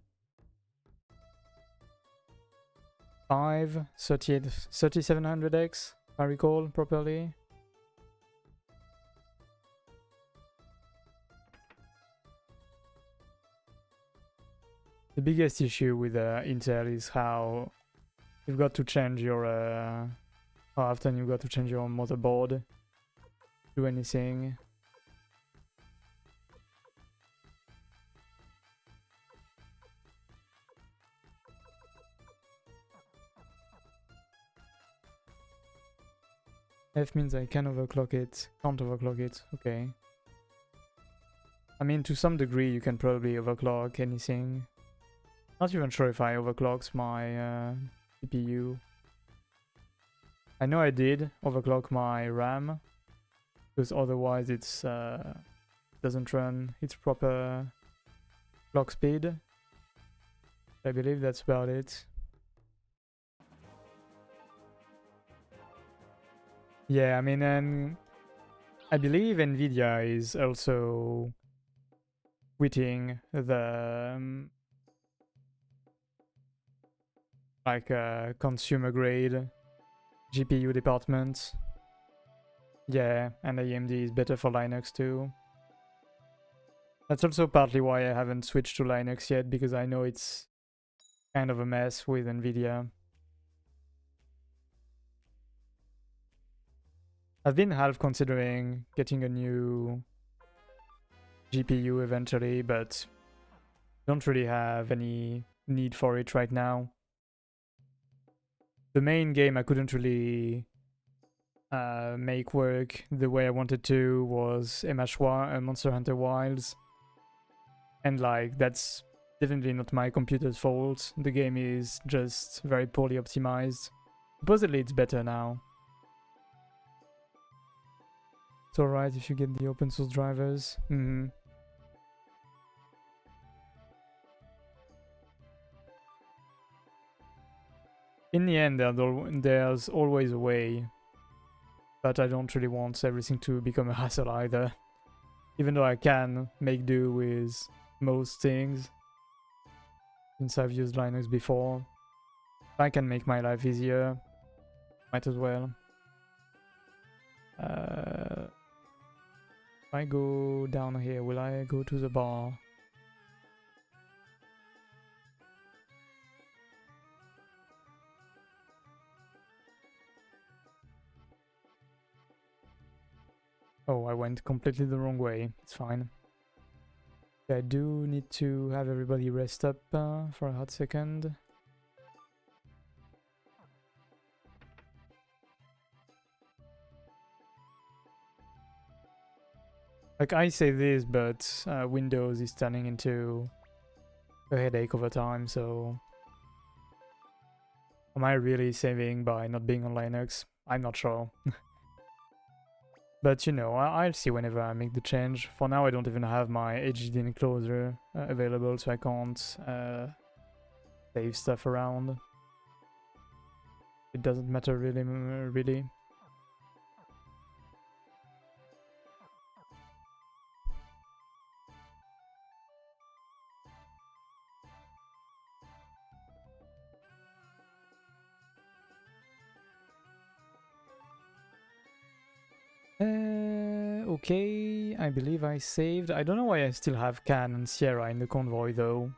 5 3700X, if I recall properly. The biggest issue with Intel is how you've got to change your how often you've got to change your motherboard. Do anything. F means I can overclock it. Can't overclock it. Okay. I mean, to some degree, you can probably overclock anything. Not even sure if I overclocked my CPU. I know I did overclock my RAM, because otherwise it's doesn't run its proper clock speed. I believe that's about it. Yeah, I mean, and I believe Nvidia is also quitting the consumer grade GPU department. Yeah, and AMD is better for Linux too. That's also partly why I haven't switched to Linux yet, because I know it's kind of a mess with Nvidia. I've been half considering getting a new GPU eventually, but don't really have any need for it right now. The main game I couldn't really make work the way I wanted to was Monster Hunter Wilds. And like, that's definitely not my computer's fault. The game is just very poorly optimized. Supposedly it's better now. It's alright if you get the open source drivers. In the end, there's always a way. But I don't really want everything to become a hassle either. Even though I can make do with most things, since I've used Linux before. If I can make my life easier, might as well. If I go down here, will I go to the bar? Oh, I went completely the wrong way. It's fine. I do need to have everybody rest up for a hot second. Like, I say this, but Windows is turning into a headache over time, so... Am I really saving by not being on Linux? I'm not sure. But you know, I'll see whenever I make the change. For now, I don't even have my HDD enclosure available, so I can't save stuff around. It doesn't matter really, really. Okay, I believe I saved. I don't know why I still have Can and Sierra in the convoy though.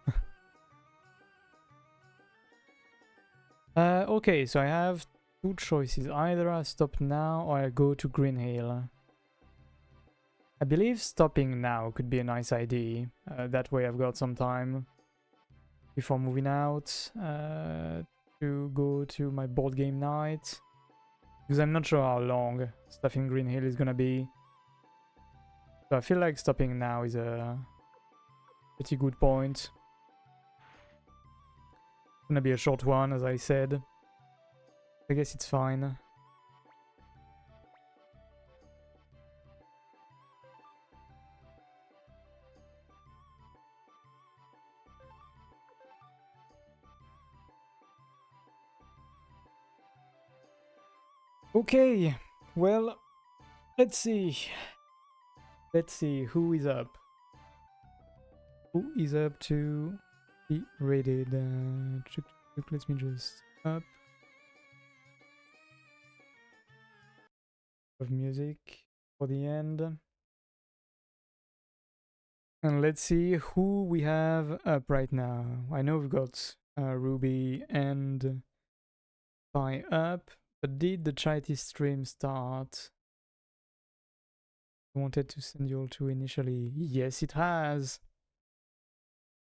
Okay, so I have two choices. Either I stop now or I go to Green Hill. I believe stopping now could be a nice idea. That way I've got some time before moving out to go to my board game night. Because I'm not sure how long stuff in Green Hill is gonna be. So I feel like stopping now is a pretty good point. It's gonna be a short one, as I said. I guess it's fine. Okay, well, let's see. Let's see who is up. Who is up to be rated? Let me just up. Of music for the end. And let's see who we have up right now. I know we've got Ruby and Pi up, but did the charity stream start? I wanted to send you all to initially. Yes, it has.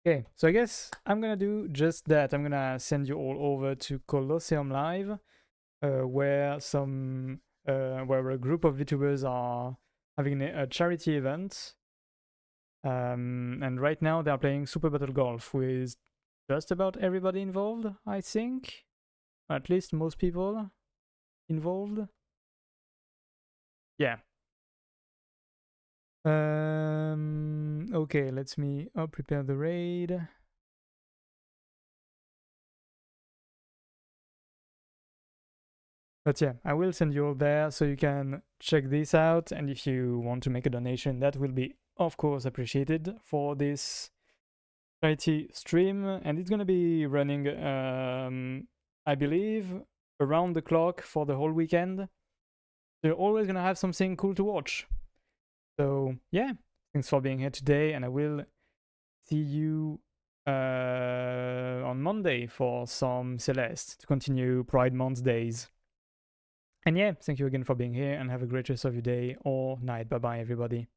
Okay, so I guess I'm gonna do just that. I'm gonna send you all over to Colosseum Live, where a group of VTubers are having a charity event. And right now they're playing Super Battle Golf with just about everybody involved, I think. At least most people involved. Yeah. Okay, let me prepare the raid. But yeah, I will send you all there so you can check this out. And if you want to make a donation, that will be, of course, appreciated for this charity stream. And it's gonna be running, I believe, around the clock for the whole weekend. You're always gonna have something cool to watch. So yeah, thanks for being here today, and I will see you on Monday for some Celeste to continue Pride Month days. And yeah, thank you again for being here, and have a great rest of your day or night. Bye bye, everybody.